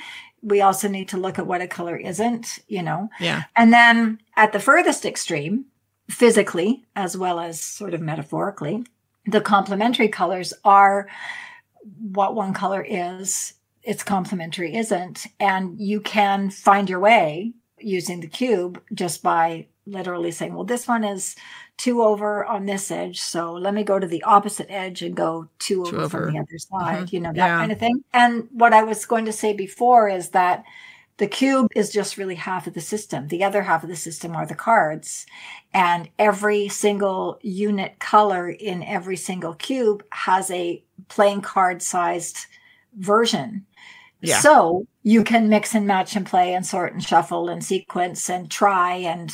we also need to look at what a color isn't, you know? Yeah. And then at the furthest extreme, physically, as well as sort of metaphorically, the complementary colors are what one color is, its complementary isn't. And you can find your way using the cube just by literally saying, well, this one is 2 over on this edge, so let me go to the opposite edge and go 2 over from the other side, you know, that kind of thing. And what I was going to say before is that the cube is just really half of the system. The other half of the system are the cards. And every single unit color in every single cube has a playing card sized version Yeah. So you can mix and match and play and sort and shuffle and sequence and try and,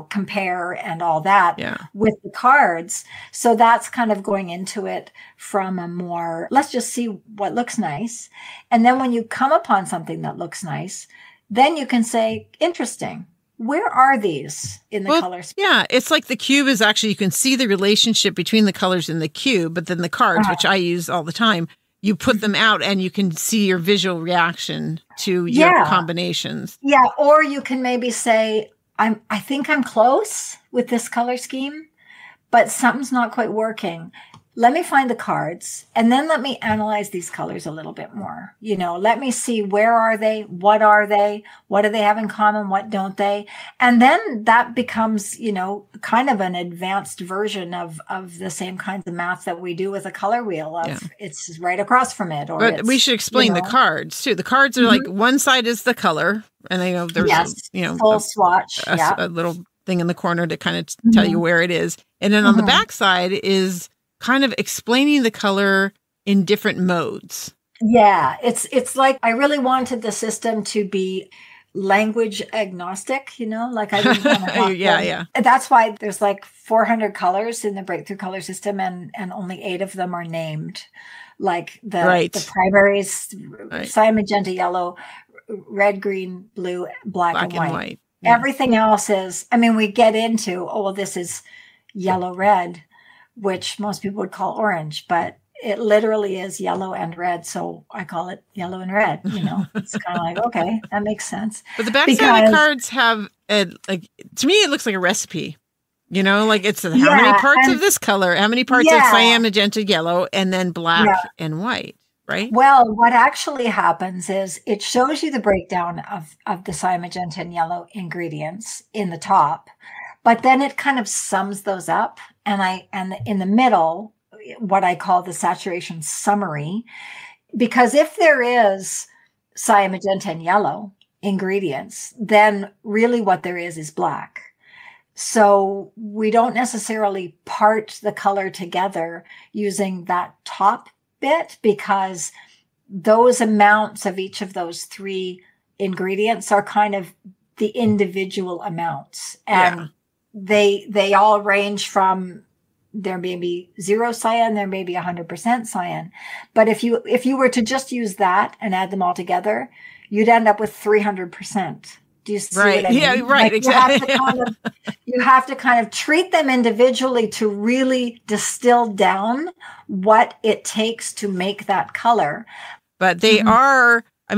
compare and all that with the cards. So that's kind of going into it from a more, let's just see what looks nice. And then when you come upon something that looks nice, then you can say, interesting. Where are these in the colors? Yeah, it's like the cube is actually, you can see the relationship between the colors in the cube, but then the cards, which I use all the time, you put them out and you can see your visual reaction to your combinations. Yeah, or you can maybe say, I think I'm close with this color scheme, but something's not quite working. Let me find the cards and then let me analyze these colors a little bit more. Let me see, where are they? What are they? What do they have in common? What don't they? And then that becomes, kind of an advanced version of the same kinds of math that we do with a color wheel of it's right across from it. But we should explain the cards too. The cards are like one side is the color and I know there's full swatch. A little thing in the corner to kind of tell you where it is. And then on the back side is kind of explaining the color in different modes. Yeah, it's like I really wanted the system to be language agnostic, like I didn't want to have yeah. That's why there's like 400 colors in the Breakthrough Color System and only 8 of them are named. Like the primaries, cyan, magenta, yellow, red, green, blue, black and white. Yeah. Everything else is, we get into, this is yellow, red, which most people would call orange, but it literally is yellow and red. So I call it yellow and red. It's kind of like, okay, that makes sense. But the backside of the cards have, to me, it looks like a recipe. Like it's how many parts of this color, how many parts of cyan, magenta, yellow, and then black and white, right? Well, what actually happens is it shows you the breakdown of the cyan, magenta, and yellow ingredients in the top. But then it kind of sums those up. And in the middle, what I call the saturation summary, because if there is cyan, magenta, and yellow ingredients, then really what there is black. So we don't necessarily part the color together using that top bit because those amounts of each of those 3 ingredients are kind of the individual amounts. And they all range from, there may be 0 cyan, there may be 100% cyan. But if you were to just use that and add them all together, you'd end up with 300%. Do you see what I mean? Yeah, right, exactly. You have to kind of treat them individually to really distill down what it takes to make that color. But they are, I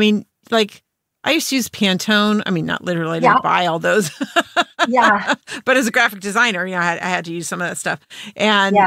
used to use Pantone. Not literally, I didn't buy all those. But as a graphic designer, I had to use some of that stuff. And,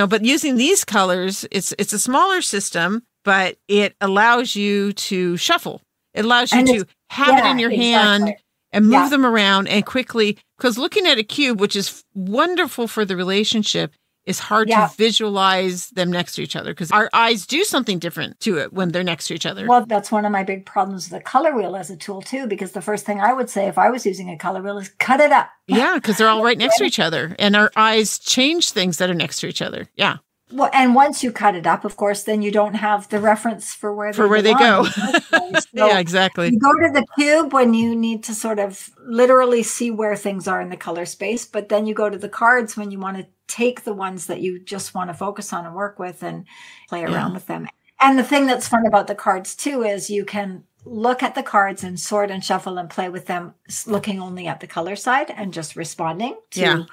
but using these colors, it's a smaller system, but it allows you to shuffle. It allows you to have it in your hand and move them around and quickly, because looking at a cube, which is wonderful for the relationship, is hard to visualize them next to each other because our eyes do something different to it when they're next to each other. Well, that's one of my big problems with the color wheel as a tool too, because the first thing I would say if I was using a color wheel is cut it up. Yeah, because they're all right next to each other and our eyes change things that are next to each other. Yeah. Well, and once you cut it up, of course, then you don't have the reference for where they go. So yeah, exactly. You go to the cube when you need to sort of literally see where things are in the color space, but then you go to the cards when you want to take the ones that you just want to focus on and work with and play around with them. And the thing that's fun about the cards too is you can look at the cards and sort and shuffle and play with them, looking only at the color side and just responding to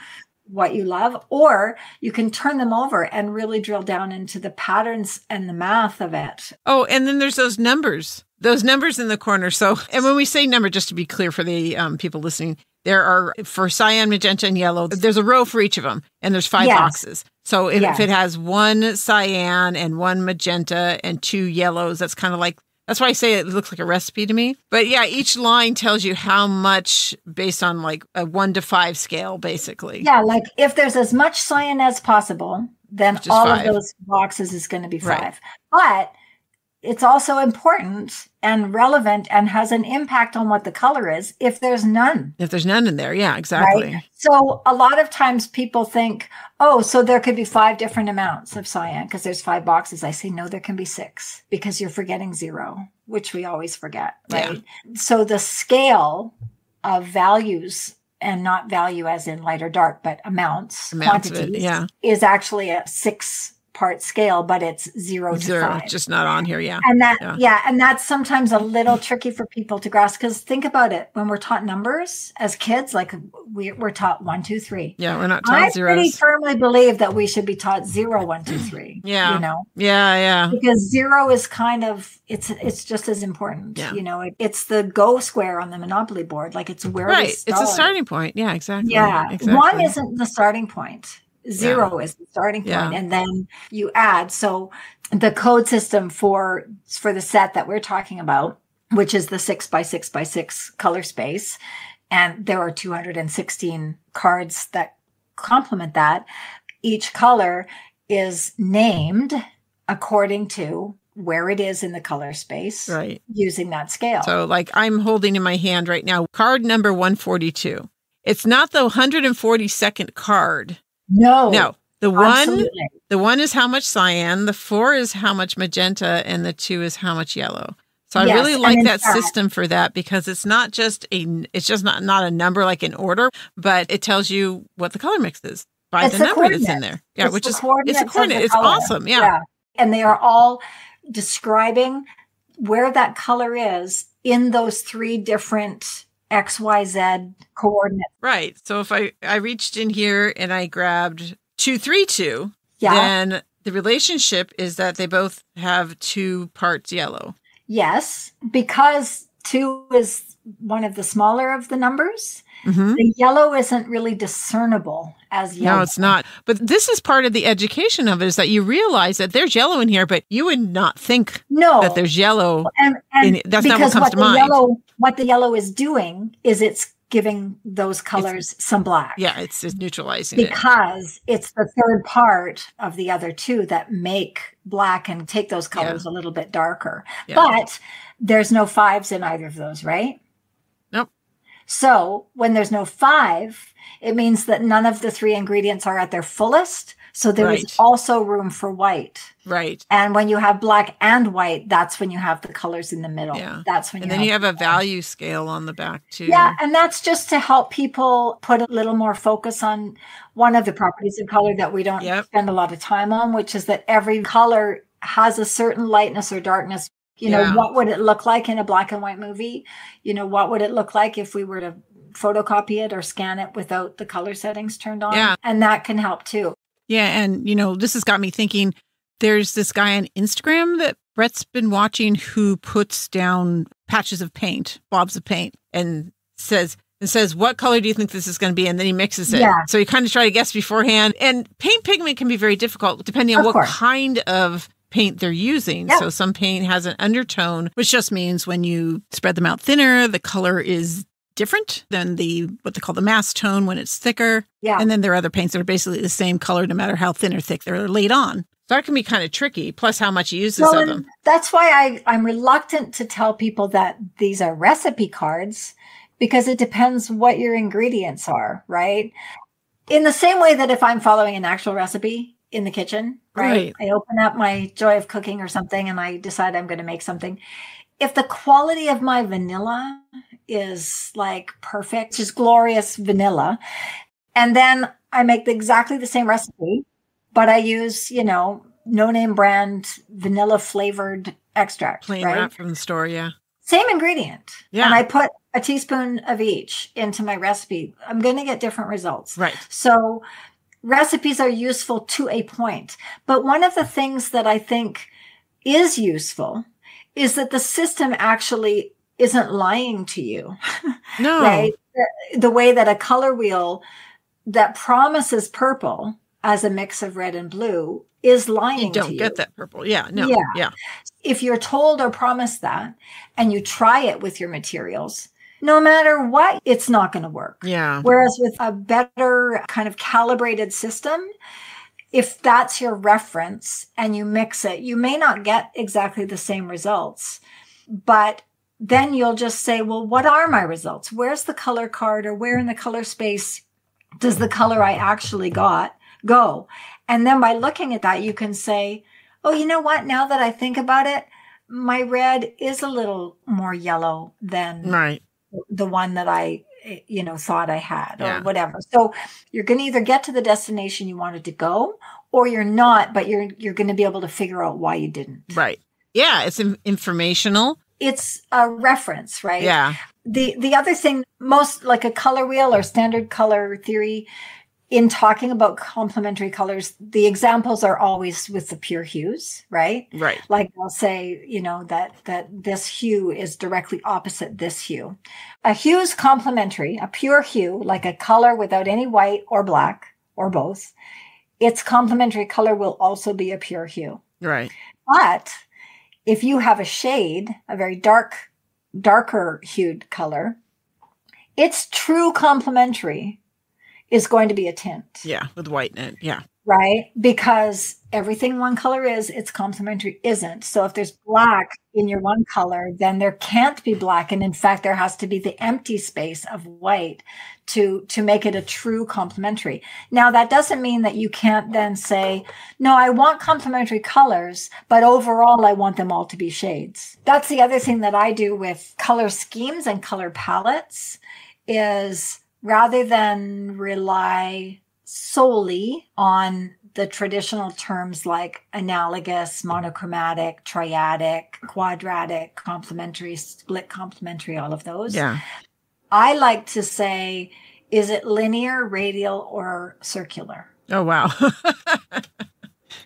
what you love, or you can turn them over and really drill down into the patterns and the math of it. Oh, and then there's those numbers in the corner. So, and when we say number, just to be clear for the people listening, there are, for cyan, magenta, and yellow, there's a row for each of them, and there's 5 boxes. So if it has 1 cyan and 1 magenta and 2 yellows, that's kind of like, that's why I say it looks like a recipe to me. But yeah, each line tells you how much based on like a 1 to 5 scale, basically. Yeah, like if there's as much cyan as possible, then all 5 of those boxes is going to be 5. Right. But it's also important and relevant and has an impact on what the color is if there's none. If there's none in there, yeah, exactly. Right? So a lot of times people think, oh, so there could be 5 different amounts of cyan because there's 5 boxes. I say, no, there can be 6 because you're forgetting 0, which we always forget, right? Yeah. So the scale of values, and not value as in light or dark, but amounts quantities, is actually a 6-part scale, but it's 0 to 5. Just not on here, yeah. And and that's sometimes a little tricky for people to grasp, because think about it, when we're taught numbers as kids, like we're taught 1, 2, 3. Yeah, we're not taught zeros. I pretty firmly believe that we should be taught 0, 1, 2, 3. Yeah, you know. Yeah. Because 0 is kind of it's just as important. Yeah. You know, it's the go square on the Monopoly board. Like it's where we start. It's a starting point. Yeah, exactly. Yeah, exactly. 1 isn't the starting point. 0 is the starting point, and then you add. So the code system for the set that we're talking about, which is the 6x6x6 color space, and there are 216 cards that complement that. Each color is named according to where it is in the color space, right, using that scale. So like I'm holding in my hand right now, card number 142. It's not the 142nd card. No. The one is how much cyan, the 4 is how much magenta, and the 2 is how much yellow. So I really like that system for that, because it's not just not a number like in order, but it tells you what the color mix is by the number that's in there. Yeah, it's a coordinate. It's awesome. Yeah. And they are all describing where that color is in those 3 different XYZ coordinates. Right. So if I reached in here and I grabbed 232, then the relationship is that they both have 2 parts yellow. Yes, because 2 is one of the smaller of the numbers. Mm-hmm. The yellow isn't really discernible as yellow. No, it's not. But this is part of the education of it, is that you realize that there's yellow in here, but you would not think that there's yellow. And that's not what comes to mind. What the yellow is doing is it's giving those colors some black. Yeah, it's neutralizing it. Because it's the third part of the other 2 that make black and take those colors a little bit darker. Yeah. But there's no 5s in either of those, right? Nope. So when there's no 5, it means that none of the 3 ingredients are at their fullest. So there is also room for white. Right. And when you have black and white, that's when you have the colors in the middle. Yeah. That's when you have a value scale on the back too. Yeah. And that's just to help people put a little more focus on one of the properties of color that we don't spend a lot of time on, which is that every color has a certain lightness or darkness. You know, what would it look like in a black and white movie? You know, what would it look like if we were to photocopy it or scan it without the color settings turned on? Yeah. And that can help too. Yeah. And, this has got me thinking, there's this guy on Instagram that Brett's been watching who puts down patches of paint, blobs of paint, and says, what color do you think this is going to be? And then he mixes it. Yeah. So you kind of try to guess beforehand. And paint pigment can be very difficult depending on what kind of paint they're using. Yep. So some paint has an undertone, which just means when you spread them out thinner, the color is different than what they call the mass tone when it's thicker. Yeah. And then there are other paints that are basically the same color no matter how thin or thick they're laid on. So that can be kind of tricky, plus how much he uses of them. That's why I'm reluctant to tell people that these are recipe cards, because it depends what your ingredients are, right? In the same way that if I'm following an actual recipe in the kitchen, right? I open up my Joy of Cooking or something and I decide I'm going to make something. If the quality of my vanilla is like perfect, just glorious vanilla, and then I make exactly the same recipe, but I use, no-name brand vanilla flavored extract. Plain wrap from the store, Same ingredient. Yeah. And I put a teaspoon of each into my recipe. I'm going to get different results. Right. So recipes are useful to a point. But one of the things that I think is useful is that the system actually isn't lying to you. No. Right? The way that a color wheel that promises purple as a mix of red and blue is lying to you. You don't get that purple. Yeah. No. Yeah. If you're told or promised that and you try it with your materials, no matter what, it's not going to work. Yeah. Whereas with a better kind of calibrated system, if that's your reference and you mix it, you may not get exactly the same results, but then you'll just say, well, what are my results? Where's the color card, or where in the color space does the color I actually got go? And then by looking at that, you can say, oh, you know what? Now that I think about it, my red is a little more yellow than Right. the one that I, thought I had or Yeah. whatever. So you're going to either get to the destination you wanted to go or you're not, but you're going to be able to figure out why you didn't. Right. Yeah. It's informational. It's a reference, right? Yeah. The other thing, most like a color wheel or standard color theory, in talking about complementary colors, the examples are always with the pure hues, right? Right. Like they'll say, that this hue is directly opposite this hue. A hue is complementary, a pure hue, like a color without any white or black or both. Its complementary color will also be a pure hue. Right. But if you have a shade, a very darker hued color, its true complementary is going to be a tint. Yeah, with white in it. Yeah. Right? Because everything one color is, its complementary isn't. So if there's black in your one color, then there can't be black. And in fact, there has to be the empty space of white to make it a true complementary. Now, that doesn't mean that you can't then say, no, I want complementary colors, but overall, I want them all to be shades. That's the other thing that I do with color schemes and color palettes is rather than rely solely on the traditional terms like analogous, monochromatic, triadic, quadratic, complementary, split complementary, all of those. Yeah. I like to say, is it linear, radial, or circular? Oh, wow.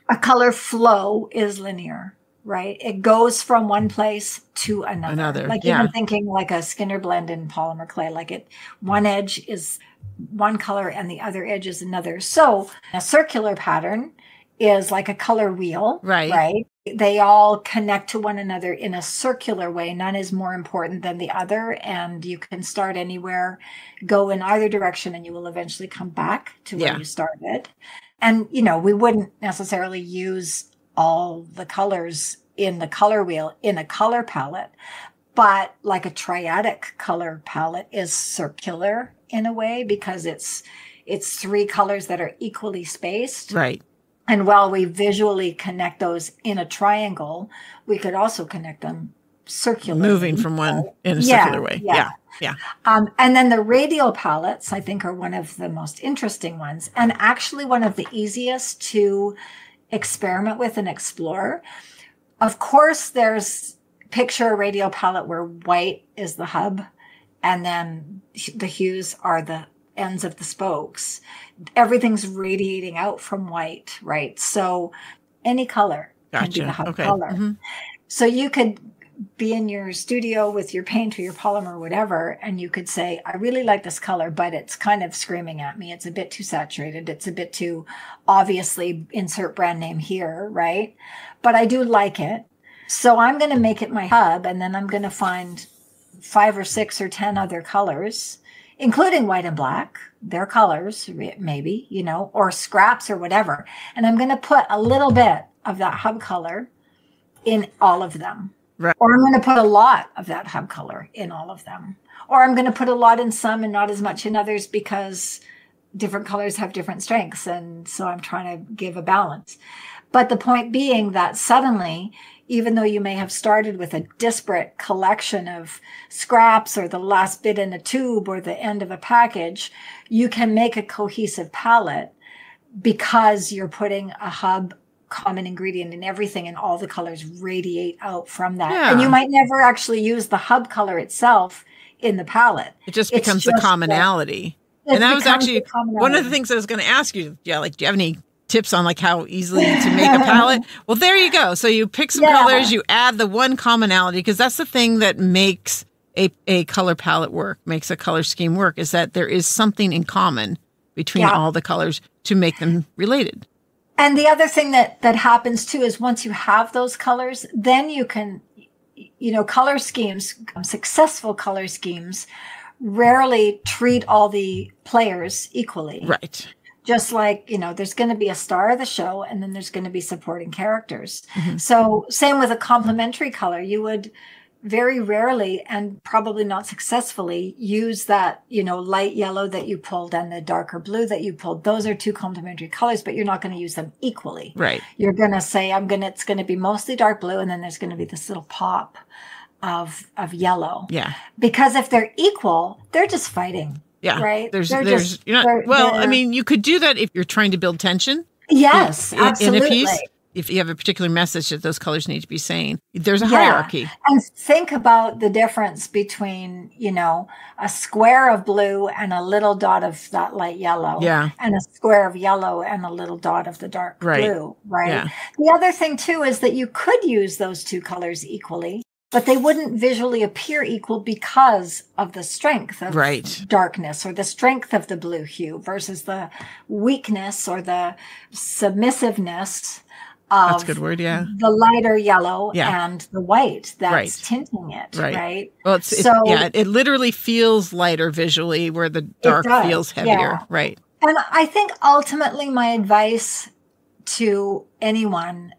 A color flow is linear, right? It goes from one place to another. Like even thinking like a Skinner blend in polymer clay, one edge is one color and the other edge is another. So a circular pattern is like a color wheel, right? They all connect to one another in a circular way. None is more important than the other. And you can start anywhere, go in either direction, and you will eventually come back to where you started. And, we wouldn't necessarily use all the colors in the color wheel in a color palette, but like a triadic color palette is circular in a way because it's three colors that are equally spaced. Right. And while we visually connect those in a triangle, we could also connect them circularly. Moving from one in a circular way. Yeah. And then the radial palettes, I think, are one of the most interesting ones and actually one of the easiest to experiment with and explore. Of course, picture a radial palette where white is the hub and then the hues are the ends of the spokes. Everything's radiating out from white, right? So any color can be the hub color. Mm-hmm. So you could be in your studio with your paint or your polymer or whatever, and you could say, I really like this color, but it's kind of screaming at me. It's a bit too saturated. It's a bit too obviously insert brand name here, right? But I do like it. So I'm going to make it my hub, and then I'm going to find 5 or 6 or 10 other colors, including white and black, their colors, maybe, or scraps or whatever. And I'm going to put a little bit of that hub color in all of them. Right. Or I'm going to put a lot of that hub color in all of them. Or I'm going to put a lot in some and not as much in others because different colors have different strengths. And so I'm trying to give a balance. But the point being that suddenly, even though you may have started with a disparate collection of scraps or the last bit in a tube or the end of a package, you can make a cohesive palette because you're putting a hub common ingredient in everything and all the colors radiate out from that. Yeah. And you might never actually use the hub color itself in the palette. It just becomes the commonality. And that was actually one of the things I was going to ask you. Yeah, do you have any tips on how easily to make a palette? Well, there you go. So you pick some colors, you add the one commonality, because that's the thing that makes a color palette work, makes a color scheme work, is that there is something in common between all the colors to make them related. And the other thing that happens too is once you have those colors, then you can, color schemes, successful color schemes rarely treat all the players equally. Right. Just like, there's going to be a star of the show and then there's going to be supporting characters. Mm-hmm. So same with a complementary color, you would very rarely and probably not successfully use that, light yellow that you pulled and the darker blue that you pulled. Those are two complementary colors, but you're not going to use them equally. Right. You're going to say, it's going to be mostly dark blue. And then there's going to be this little pop of yellow. Yeah. Because if they're equal, they're just fighting. Yeah. Right. You could do that if you're trying to build tension. Yes, absolutely. If you have a particular message that those colors need to be saying, there's a hierarchy. And think about the difference between, a square of blue and a little dot of that light yellow. Yeah. And a square of yellow and a little dot of the dark blue, right? Yeah. The other thing too is that you could use those two colors equally, but they wouldn't visually appear equal because of the strength of darkness or the strength of the blue hue versus the weakness or the submissiveness of that's a good word, yeah. the lighter yellow and the white that's tinting it, right? Well, it literally feels lighter visually where the dark feels heavier, right? And I think ultimately my advice to anyone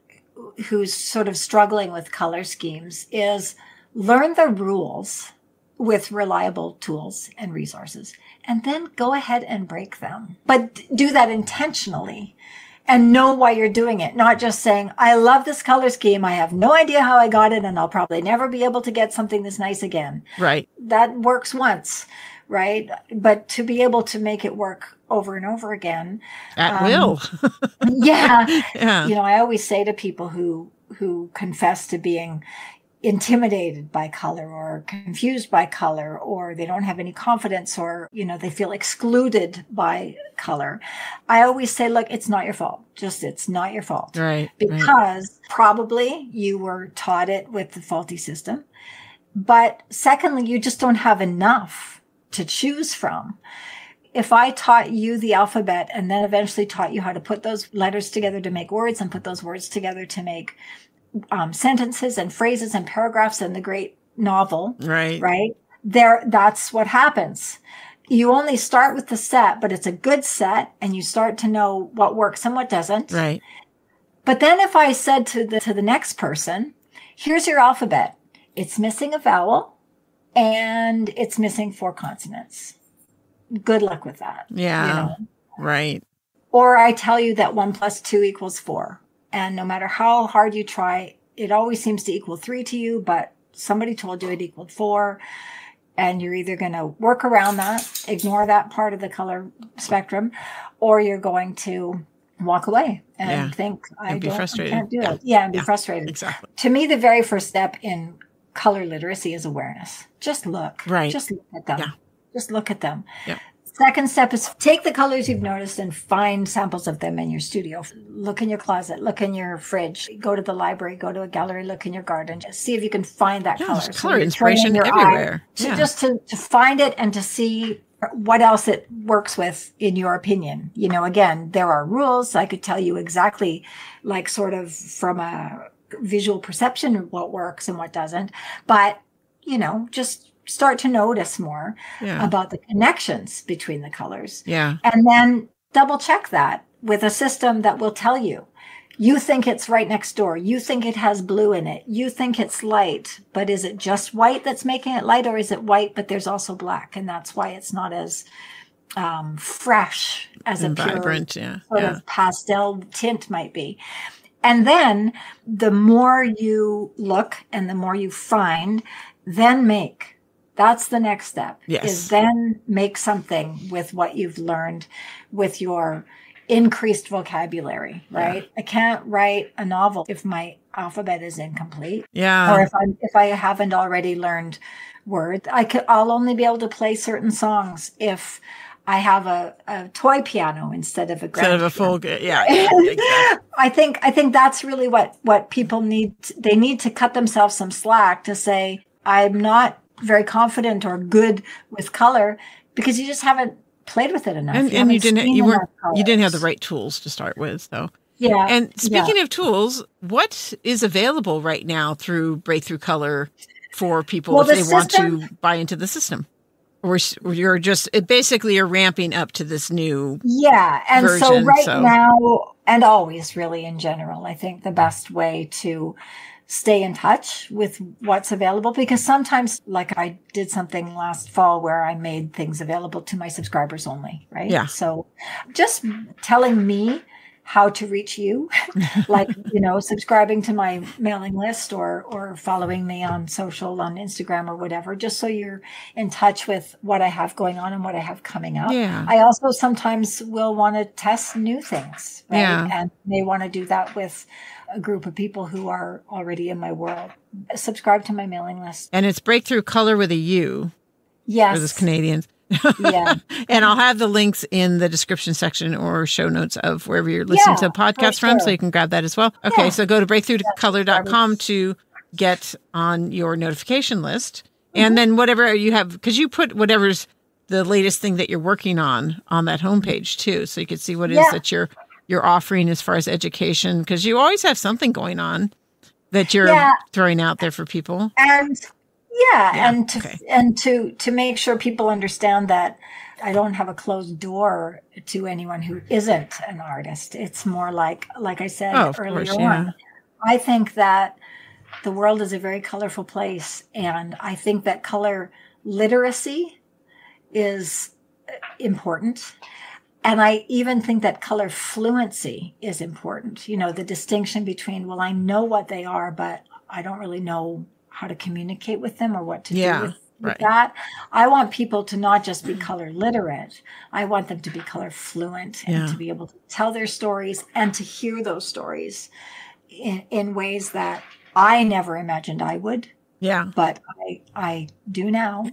who's sort of struggling with color schemes is learn the rules with reliable tools and resources, and then go ahead and break them. But do that intentionally and know why you're doing it. Not just saying, I love this color scheme. I have no idea how I got it, and I'll probably never be able to get something this nice again. Right. That works once, right? But to be able to make it work over and over again. At will. Yeah. Yeah. I always say to people who confess to being intimidated by color or confused by color, or they don't have any confidence, or, they feel excluded by color, I always say, look, it's not your fault. It's not your fault. Right. Because probably you were taught it with the faulty system. But secondly, you just don't have enough to choose from. If I taught you the alphabet and then eventually taught you how to put those letters together to make words and put those words together to make sentences and phrases and paragraphs in the great novel, right? That's what happens. You only start with the set, but it's a good set, and you start to know what works and what doesn't. Right. But then if I said to the next person, here's your alphabet. It's missing a vowel and it's missing 4 consonants. Good luck with that. Yeah. Right. Or I tell you that 1 + 2 = 4. And no matter how hard you try, it always seems to equal 3 to you, but somebody told you it equaled 4. And you're either going to work around that, ignore that part of the color spectrum, or you're going to walk away and think, I can't do it. Yeah, and be frustrated. Exactly. To me, the very first step in color literacy is awareness. Just look. Right. Just look at them. Yeah. Just look at them. Yeah. Second step is take the colors you've noticed and find samples of them in your studio. Look in your closet, look in your fridge, go to the library, go to a gallery, look in your garden. Just see if you can find that color. There's color inspiration everywhere. Just to find it and to see what else it works with, in your opinion. Again, there are rules. I could tell you exactly, like sort of from a visual perception, what works and what doesn't. But, just start to notice more about the connections between the colors. Yeah. And then double check that with a system that will tell you. You think it's right next door. You think it has blue in it. You think it's light, but is it just white that's making it light, or is it white, but there's also black? And that's why it's not as fresh as a pure vibrant, sort of pastel tint might be. And then the more you look and the more you find, then make. That's the next step. Yes. Is then make something with what you've learned, with your increased vocabulary, right? Yeah. I can't write a novel if my alphabet is incomplete. Yeah. Or if I haven't already learned words. I'll only be able to play certain songs if I have a toy piano instead of a grand instead of a full, exactly. I think that's really what people need. They need to cut themselves some slack to say, I'm not very confident or good with color because you just haven't played with it enough. And you didn't have the right tools to start with. So yeah. And speaking of tools, what is available right now through Breakthrough Color for people if they want to buy into the system? Or you're just basically you're ramping up to this new and version, so now and always really in general, I think the best way to stay in touch with what's available, because sometimes, like I did something last fall where I made things available to my subscribers only, right? Yeah. So just telling me how to reach you, like, subscribing to my mailing list or following me on social, on Instagram or whatever, just so you're in touch with what I have going on and what I have coming up. Yeah. I also sometimes will want to test new things, right? Yeah. And may want to do that with a group of people who are already in my world. Subscribe to my mailing list. And it's Breakthrough Color with a U. Yes. For those Canadians. Yeah. And I'll have the links in the description section or show notes of wherever you're listening to the podcast from, so you can grab that as well. Okay, so go to breakthroughcolor.com to get on your notification list. And then whatever you have, because you put whatever's the latest thing that you're working on that homepage too, so you can see what it is that you're offering as far as education, because you always have something going on that you're throwing out there for people. And to make sure people understand that I don't have a closed door to anyone who isn't an artist. It's more like I said earlier on. I think that the world is a very colorful place, and I think that color literacy is important. And I even think that color fluency is important. The distinction between, well, I know what they are, but I don't really know how to communicate with them or what to do with that. I want people to not just be color literate. I want them to be color fluent and to be able to tell their stories and to hear those stories in ways that I never imagined I would. Yeah. But I do now.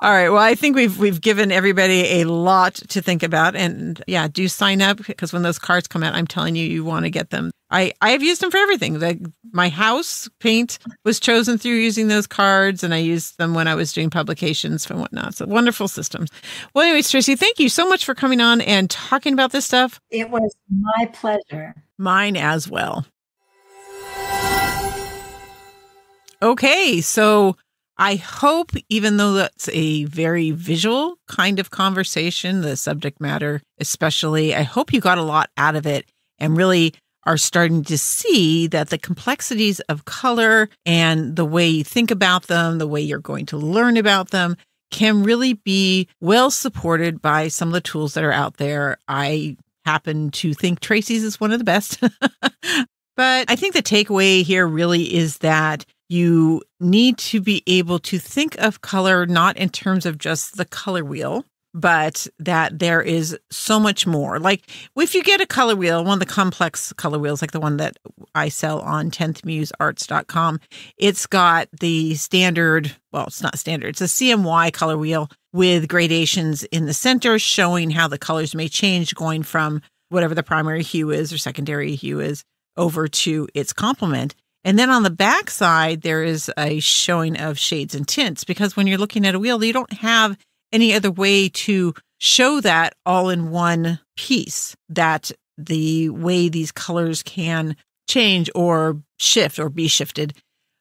All right. Well, I think we've given everybody a lot to think about, and do sign up, because when those cards come out, I'm telling you, you want to get them. I have used them for everything. My house paint was chosen through using those cards, and I used them when I was doing publications and whatnot. So wonderful systems. Well, anyways, Tracy, thank you so much for coming on and talking about this stuff. It was my pleasure. Mine as well. Okay, so I hope, even though that's a very visual kind of conversation, the subject matter especially, I hope you got a lot out of it and really are starting to see that the complexities of color and the way you think about them, the way you're going to learn about them, can really be well supported by some of the tools that are out there. I happen to think Tracy's is one of the best. But I think the takeaway here really is that you need to be able to think of color not in terms of just the color wheel, but that there is so much more. Like if you get a color wheel, one of the complex color wheels, like the one that I sell on 10thmusearts.com, it's got the standard, well, it's not standard, it's a CMY color wheel with gradations in the center showing how the colors may change going from whatever the primary hue is or secondary hue is over to its complement. And then on the back side, there is a showing of shades and tints, because when you're looking at a wheel, you don't have any other way to show that all in one piece, that the way these colors can change or shift or be shifted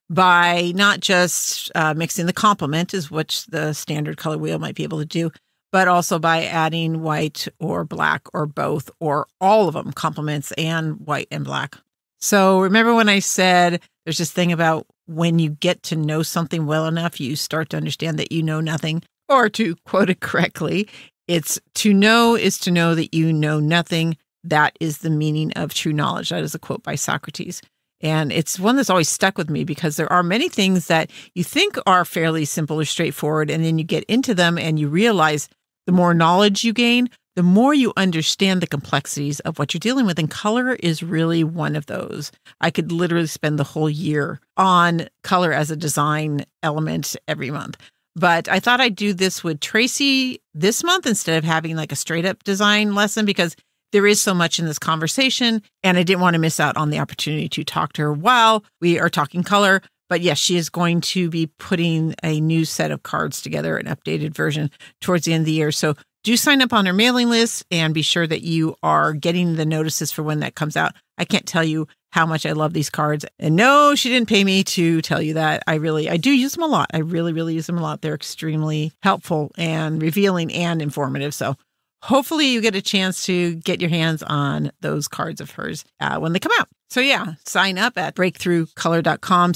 by not just mixing the complement, is which the standard color wheel might be able to do, but also by adding white or black or both or all of them, complements and white and black. So remember when I said there's this thing about when you get to know something well enough, you start to understand that you know nothing, or to quote it correctly, it's to know is to know that you know nothing. That is the meaning of true knowledge. That is a quote by Socrates. And it's one that's always stuck with me, because there are many things that you think are fairly simple or straightforward, and then you get into them and you realize the more knowledge you gain, the more you understand the complexities of what you're dealing with. And color is really one of those. I could literally spend the whole year on color as a design element every month. But I thought I'd do this with Tracy this month instead of having like a straight up design lesson, because there is so much in this conversation, and I didn't want to miss out on the opportunity to talk to her while we are talking color. But yes, she is going to be putting a new set of cards together, an updated version towards the end of the year. So do sign up on her mailing list and be sure that you are getting the notices for when that comes out. I can't tell you how much I love these cards. And no, she didn't pay me to tell you that. I do use them a lot. I really, really use them a lot. They're extremely helpful and revealing and informative. So hopefully you get a chance to get your hands on those cards of hers when they come out. So yeah, sign up at breakthroughcolor.com,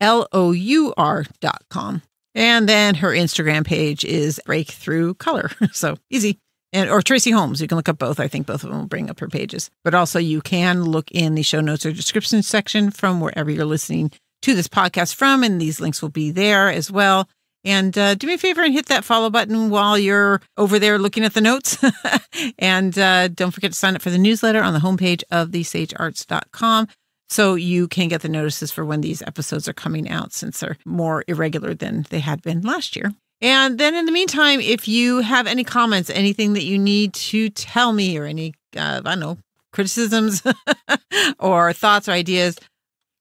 COLOUR.com. And then her Instagram page is Breakthrough Color. So easy. Or Tracy Holmes. You can look up both. I think both of them will bring up her pages. But also you can look in the show notes or description section from wherever you're listening to this podcast from. And these links will be there as well. And do me a favor and hit that follow button while you're over there looking at the notes. And don't forget to sign up for the newsletter on the homepage of thesagearts.com so you can get the notices for when these episodes are coming out, since they're more irregular than they had been last year. And then in the meantime, if you have any comments, anything that you need to tell me, or any, criticisms or thoughts or ideas,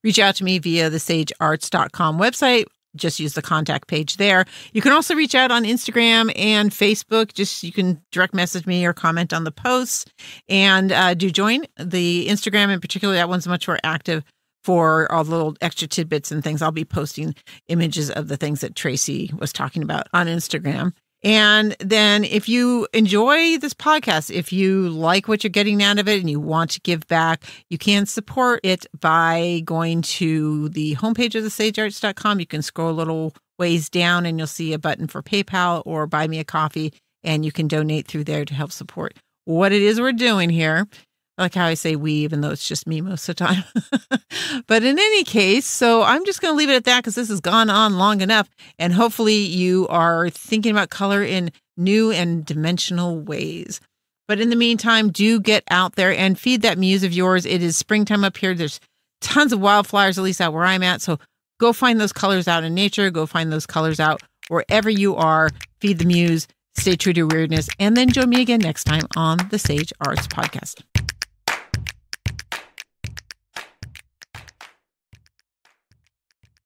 reach out to me via the sagearts.com website. Just use the contact page there. You can also reach out on Instagram and Facebook. You can direct message me or comment on the posts. And do join the Instagram in particular. That one's much more active for all the little extra tidbits and things. I'll be posting images of the things that Tracy was talking about on Instagram. And then if you enjoy this podcast, if you like what you're getting out of it and you want to give back, you can support it by going to the homepage of thesagearts.com. You can scroll a little ways down and you'll see a button for PayPal or Buy Me a Coffee, and you can donate through there to help support what it is we're doing here. I like how I say we, even though it's just me most of the time. But in any case, so I'm just going to leave it at that because this has gone on long enough. And hopefully you are thinking about color in new and dimensional ways. But in the meantime, do get out there and feed that muse of yours. It is springtime up here. There's tons of wildflowers, at least out where I'm at. So go find those colors out in nature. Go find those colors out wherever you are. Feed the muse. Stay true to your weirdness. And then join me again next time on the Sage Arts Podcast.